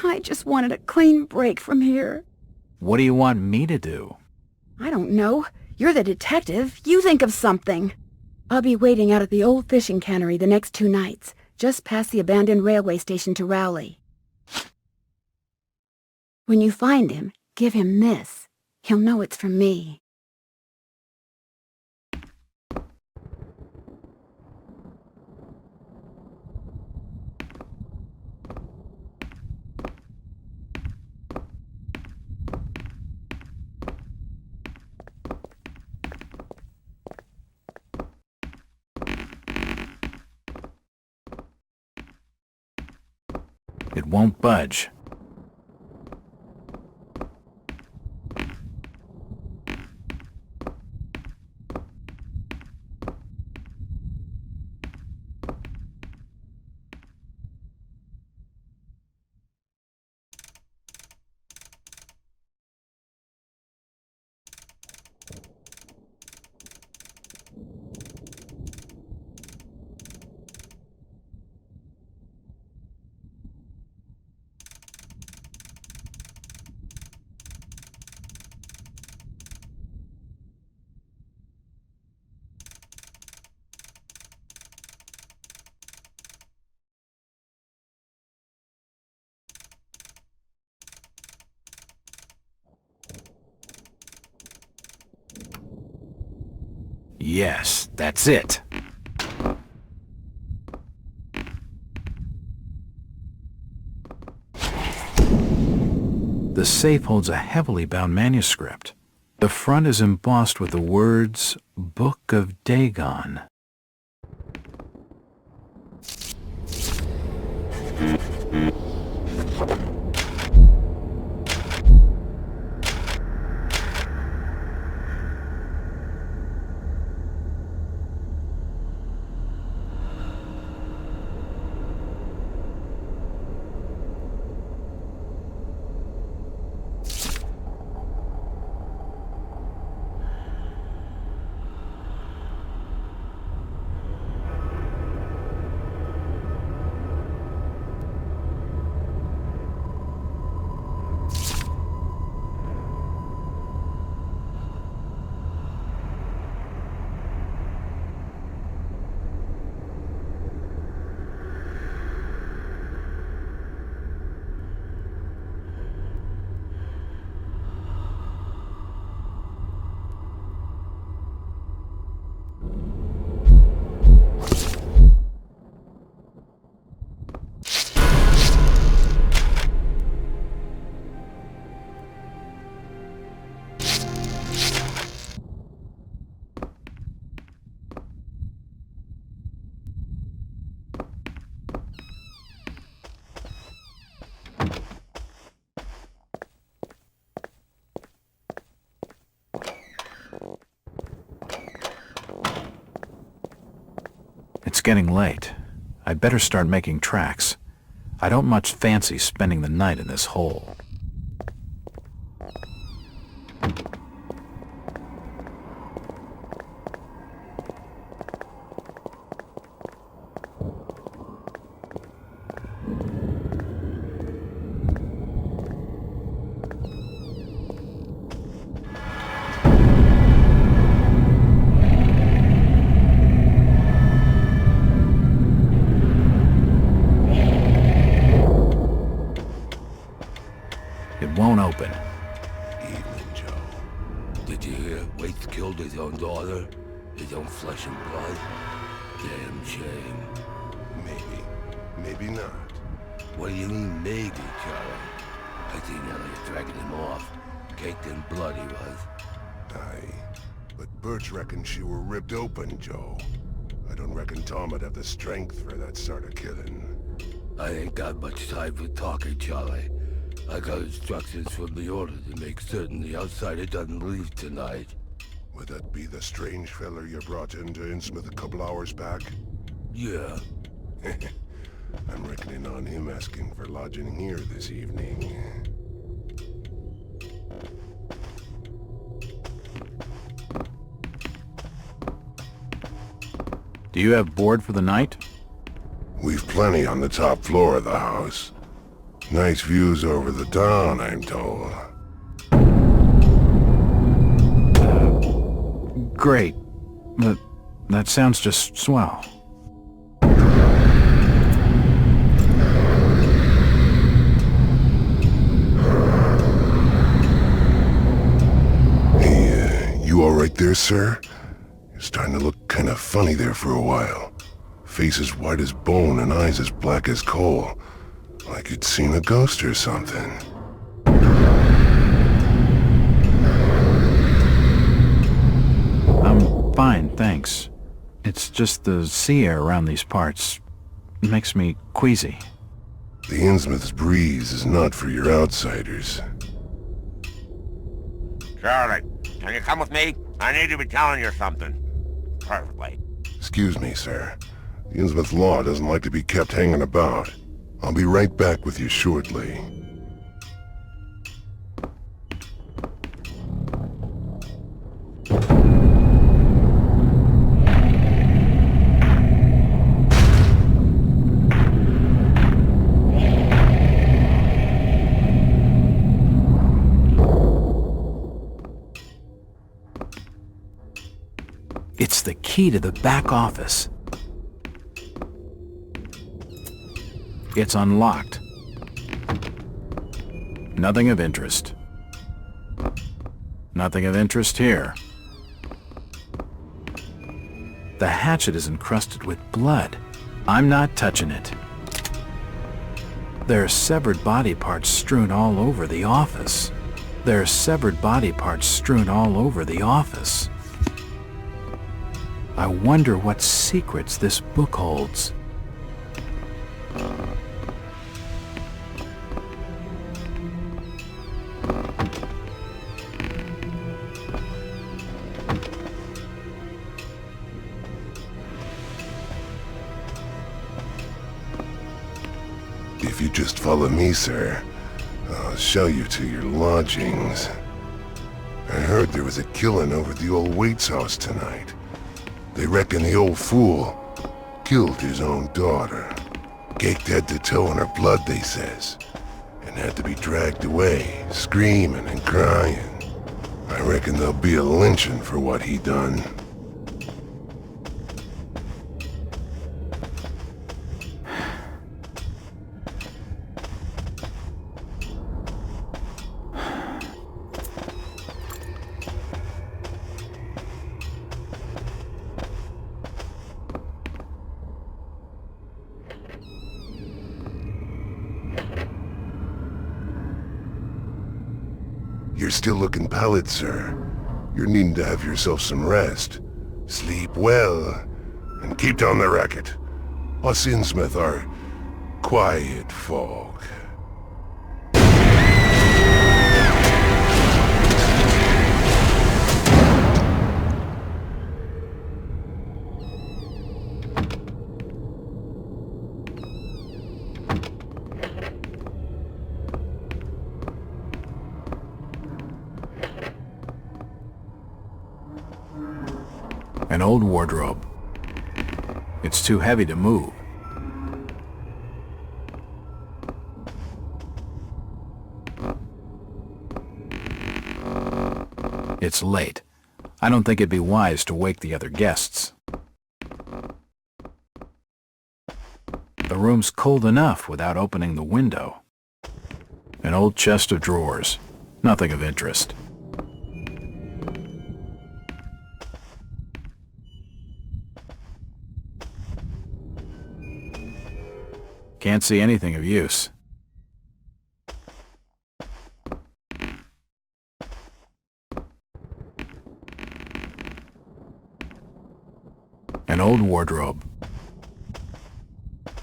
I just wanted a clean break from here. What do you want me to do? I don't know. You're the detective. You think of something. I'll be waiting out at the old fishing cannery the next 2 nights, just past the abandoned railway station to Rowley. When you find him, give him this. He'll know it's from me. It won't budge. Yes, that's it. The safe holds a heavily bound manuscript. The front is embossed with the words, Book of Dagon. It's getting late. I'd better start making tracks. I don't much fancy spending the night in this hole. Did you hear? Waits killed his own daughter, his own flesh and blood. Damn shame. Maybe not. What do you mean, maybe, Charlie? I seen Elliot dragging him off. Caked in blood, he was. Aye. But Birch reckons she were ripped open, Joe. I don't reckon Tom would have the strength for that sort of killing. I ain't got much time for talking, Charlie. I got instructions from the order to make certain the outsider doesn't leave tonight. Would that be the strange feller you brought into Innsmouth a couple hours back? Yeah. I'm reckoning on him asking for lodging here this evening. Do you have board for the night? We've plenty on the top floor of the house. Nice views over the town, I'm told. Great. That sounds just swell. Hey, you all right there, sir? You're starting to look kind of funny there for a while. Face as white as bone and eyes as black as coal. Like you'd seen a ghost or something. I'm fine, thanks. It's just the sea air around these parts. It makes me queasy. The Innsmouth's breeze is not for your outsiders. Charlie, can you come with me? I need to be telling you something. Perfectly. Excuse me, sir. The Innsmouth law doesn't like to be kept hanging about. I'll be right back with you shortly. It's the key to the back office. It's unlocked. Nothing of interest. Nothing of interest here. The hatchet is encrusted with blood. I'm not touching it. There are severed body parts strewn all over the office. There are severed body parts strewn all over the office. I wonder what secrets this book holds. If you just follow me, sir, I'll show you to your lodgings. I heard there was a killing over at the old Waits house tonight. They reckon the old fool killed his own daughter. Caked head to toe in her blood, they says, and had to be dragged away, screaming and crying. I reckon there'll be a lynching for what he done. You're still looking pallid, sir. You're needing to have yourself some rest. Sleep well, and keep down the racket. Us Innsmouth are quiet folk. An old wardrobe. It's too heavy to move. It's late. I don't think it'd be wise to wake the other guests. The room's cold enough without opening the window. An old chest of drawers. Nothing of interest. Can't see anything of use. An old wardrobe.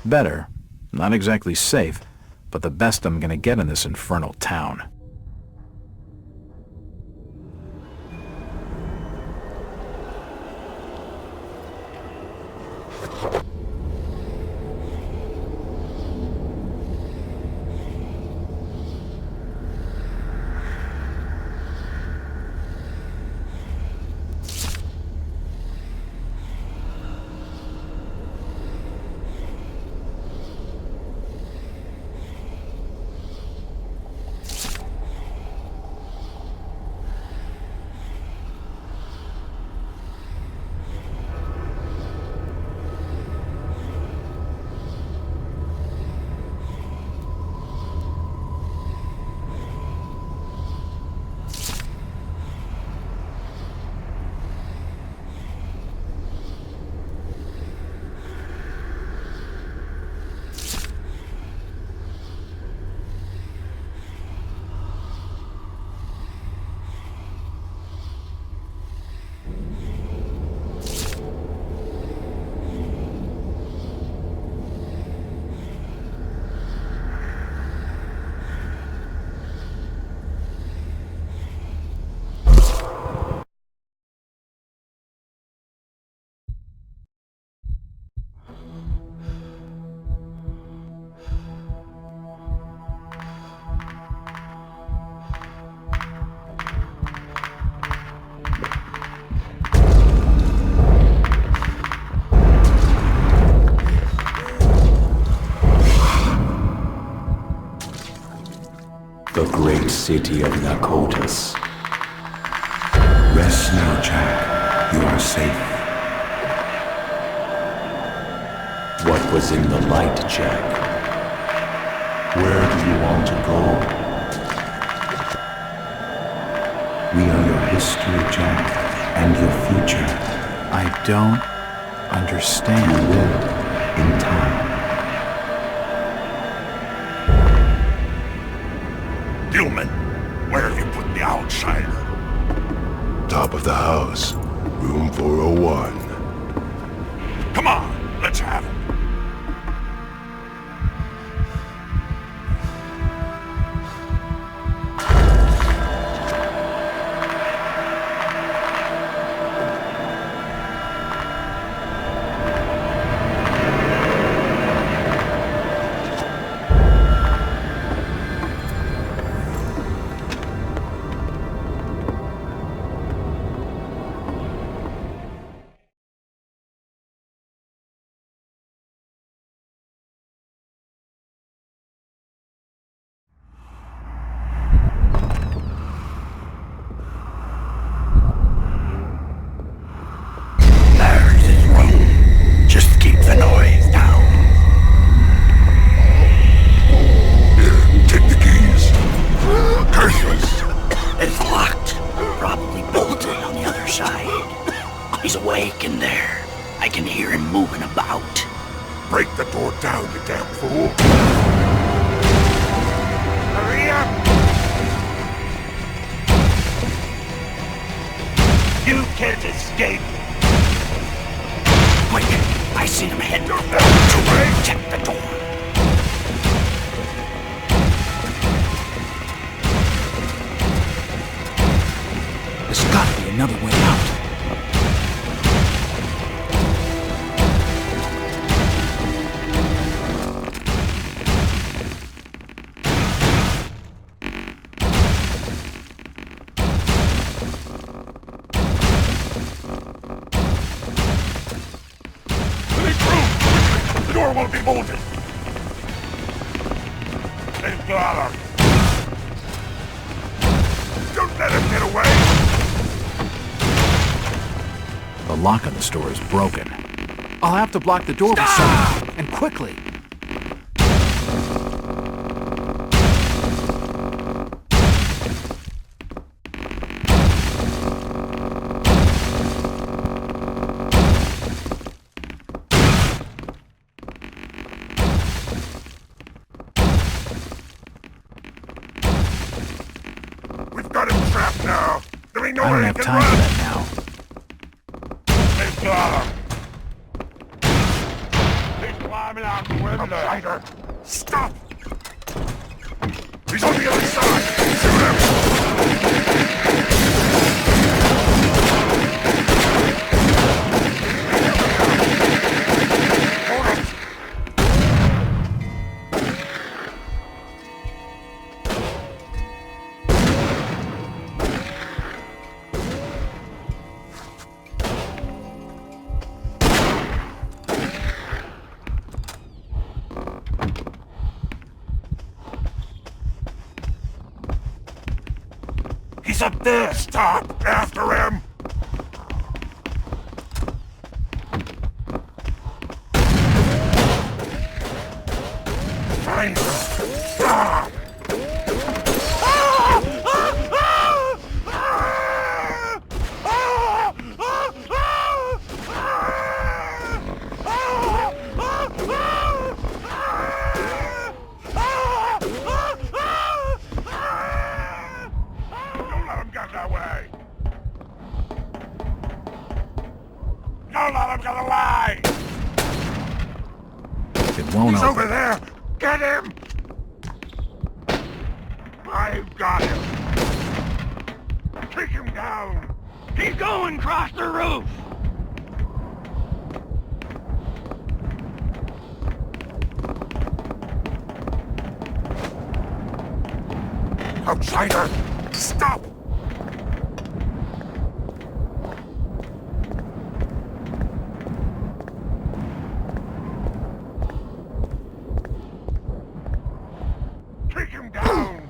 Better. Not exactly safe, but the best I'm gonna get in this infernal town. The great city of Nakotas. Rest now, Jack. You are safe. What was in the light, Jack? Where do you want to go? We are your history, Jack, and your future. I don't understand. You will, in time. Gilman, where have you put the outsider? Top of the house, room 401. Come on, let's have him. He's awake in there. I can hear him moving about. Break the door down, you damn fool! Hurry up! You can't escape! Quick! I see him head to check the door. There's gotta be another way out. The door won't be bolted! They've got him! Don't let him get away! The lock on the store is broken. I'll have to block the door with something, and quickly. I don't have time for that now. He's got him. He's climbing out the window. Outsider, stop! He's on the other side! Shoot him! He's up there! Stop! After him! Find him! Stop! Don't let him get away! It won't He's open. over there! Get him! I've got him! Take him down! He's going across the roof! Outsider! Stop! Take him down!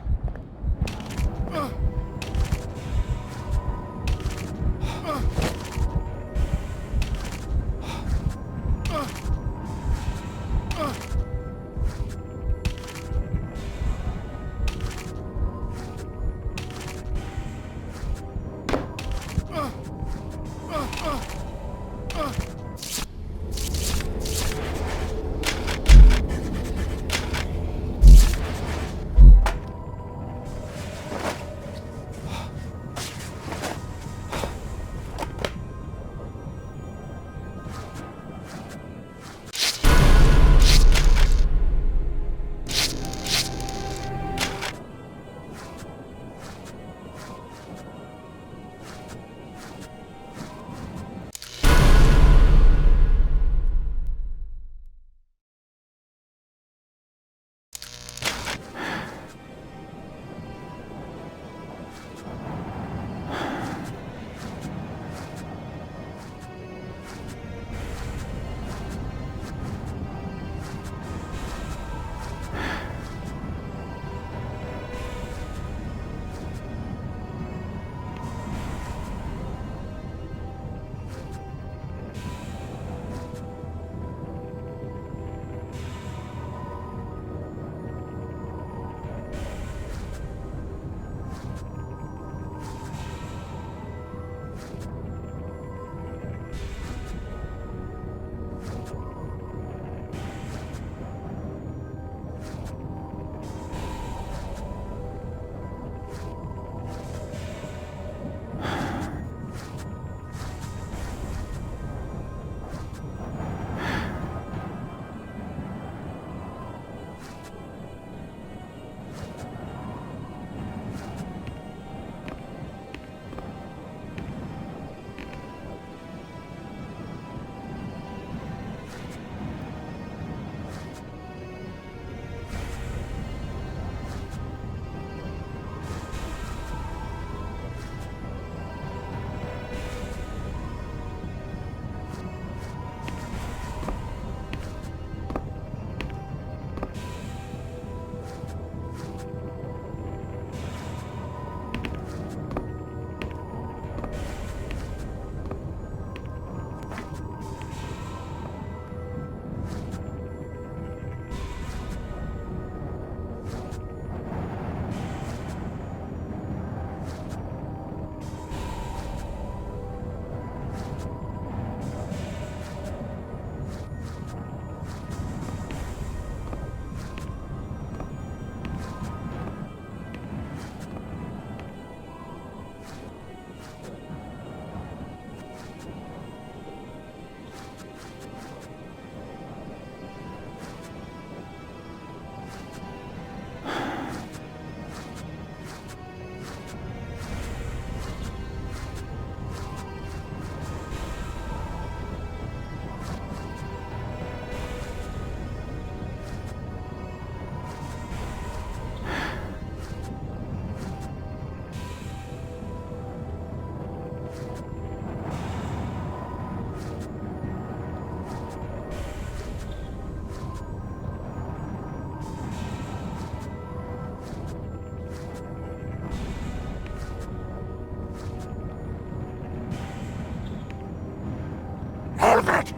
of it!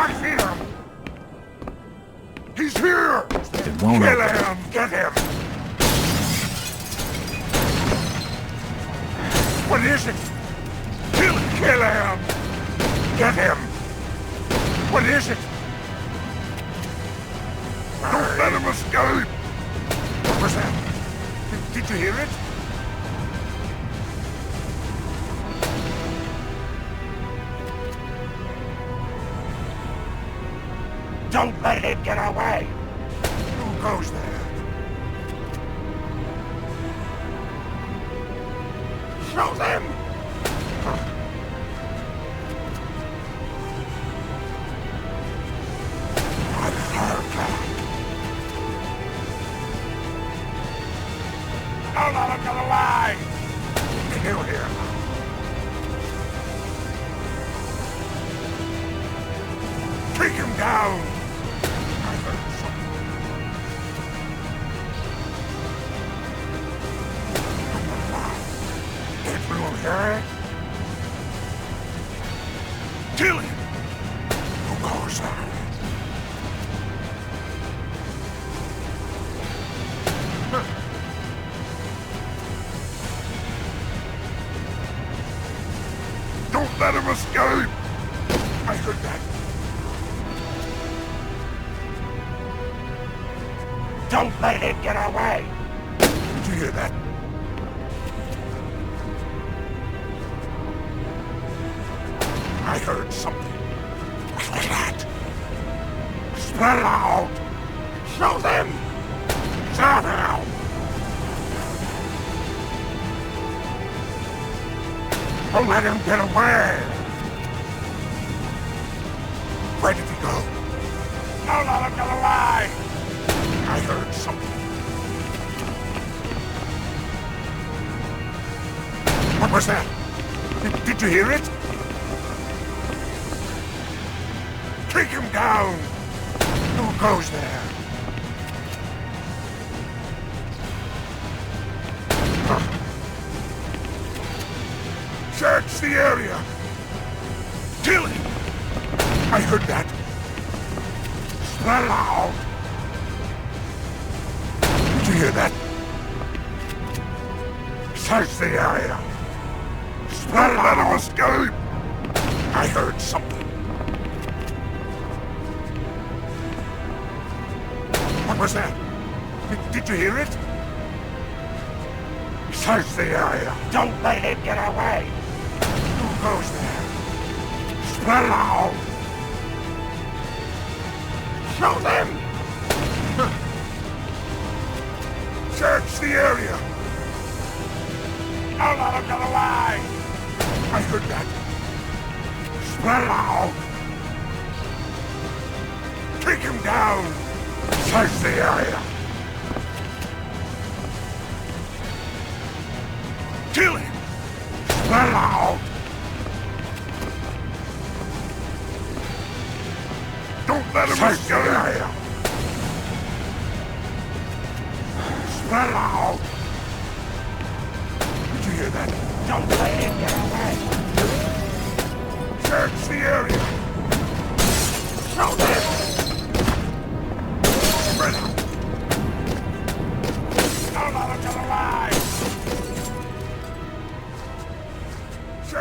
I see him! He's here! It won't Kill open. him! Get him! What is it? Kill him! Get him! What is it? Don't let him escape! What was that? Did you hear it? Don't let him get away! Who goes there? Show them! Don't let him get away! Kill him! Take him down! I heard something. Everyone hear it? Kill him! Who goes there? Don't let him escape! I heard that. Don't let him get away! Did you hear that? I heard something. What was that? Spread out! Show them! Show them! Don't let him get away! Where did he go? Don't let him get away! I heard something. What was that? Did you hear it? Take him down! Who goes there? Search the area! Kill him! I heard that. Spread out! Did you hear that? Search the area! Spread out! Let him escape! I heard something. What was that? Did you hear it? Search the area! Don't let him get away! Who goes there? Spread out! Show them! Search the area! Don't let him get away! I heard that. Spread out! Take him down! Search the area! Kill him! Spread out! Don't let him escape! The area! Spread out! Did you hear that? Don't let him get away! Search the area!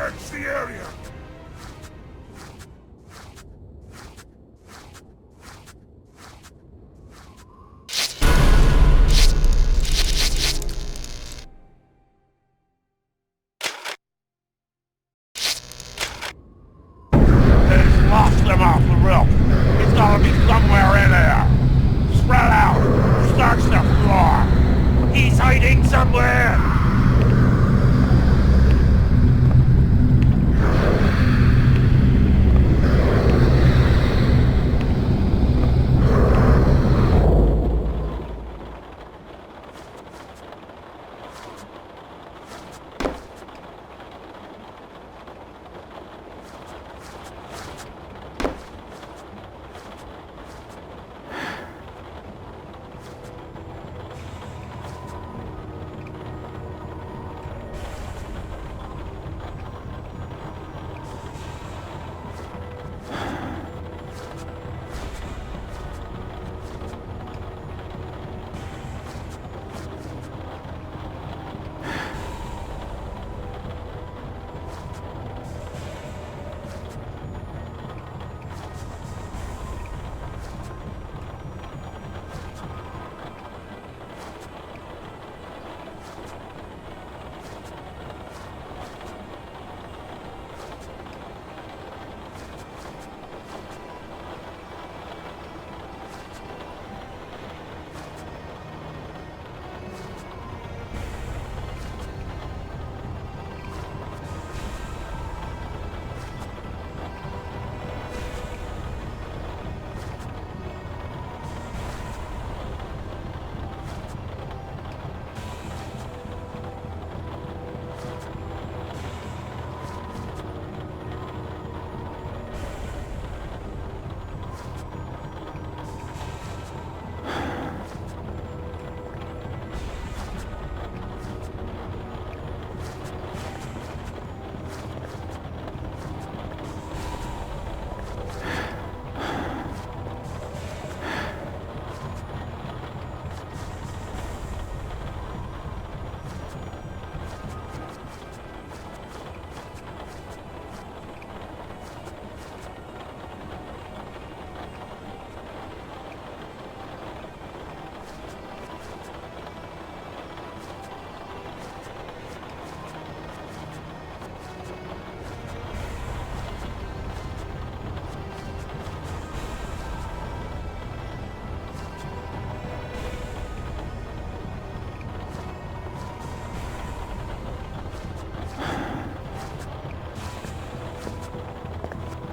Search the area! He's lost him off the roof. He's gotta be somewhere in there. Spread out. Search the floor. He's hiding somewhere.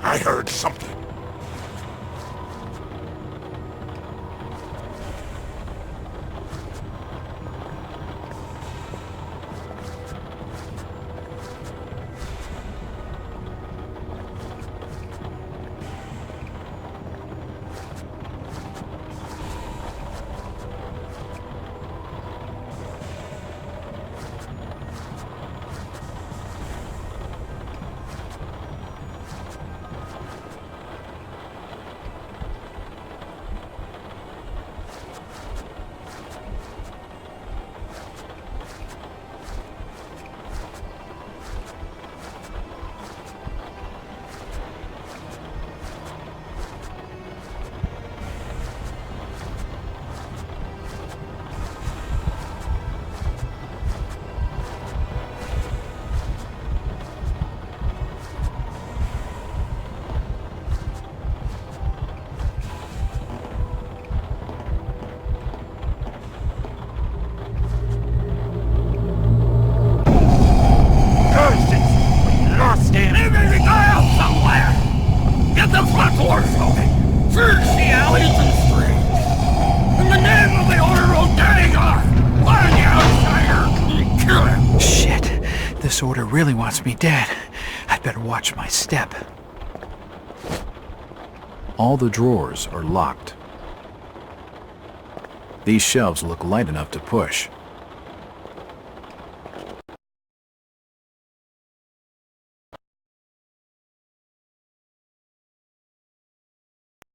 I heard something. This order really wants me dead. I'd better watch my step. All the drawers are locked. These shelves look light enough to push.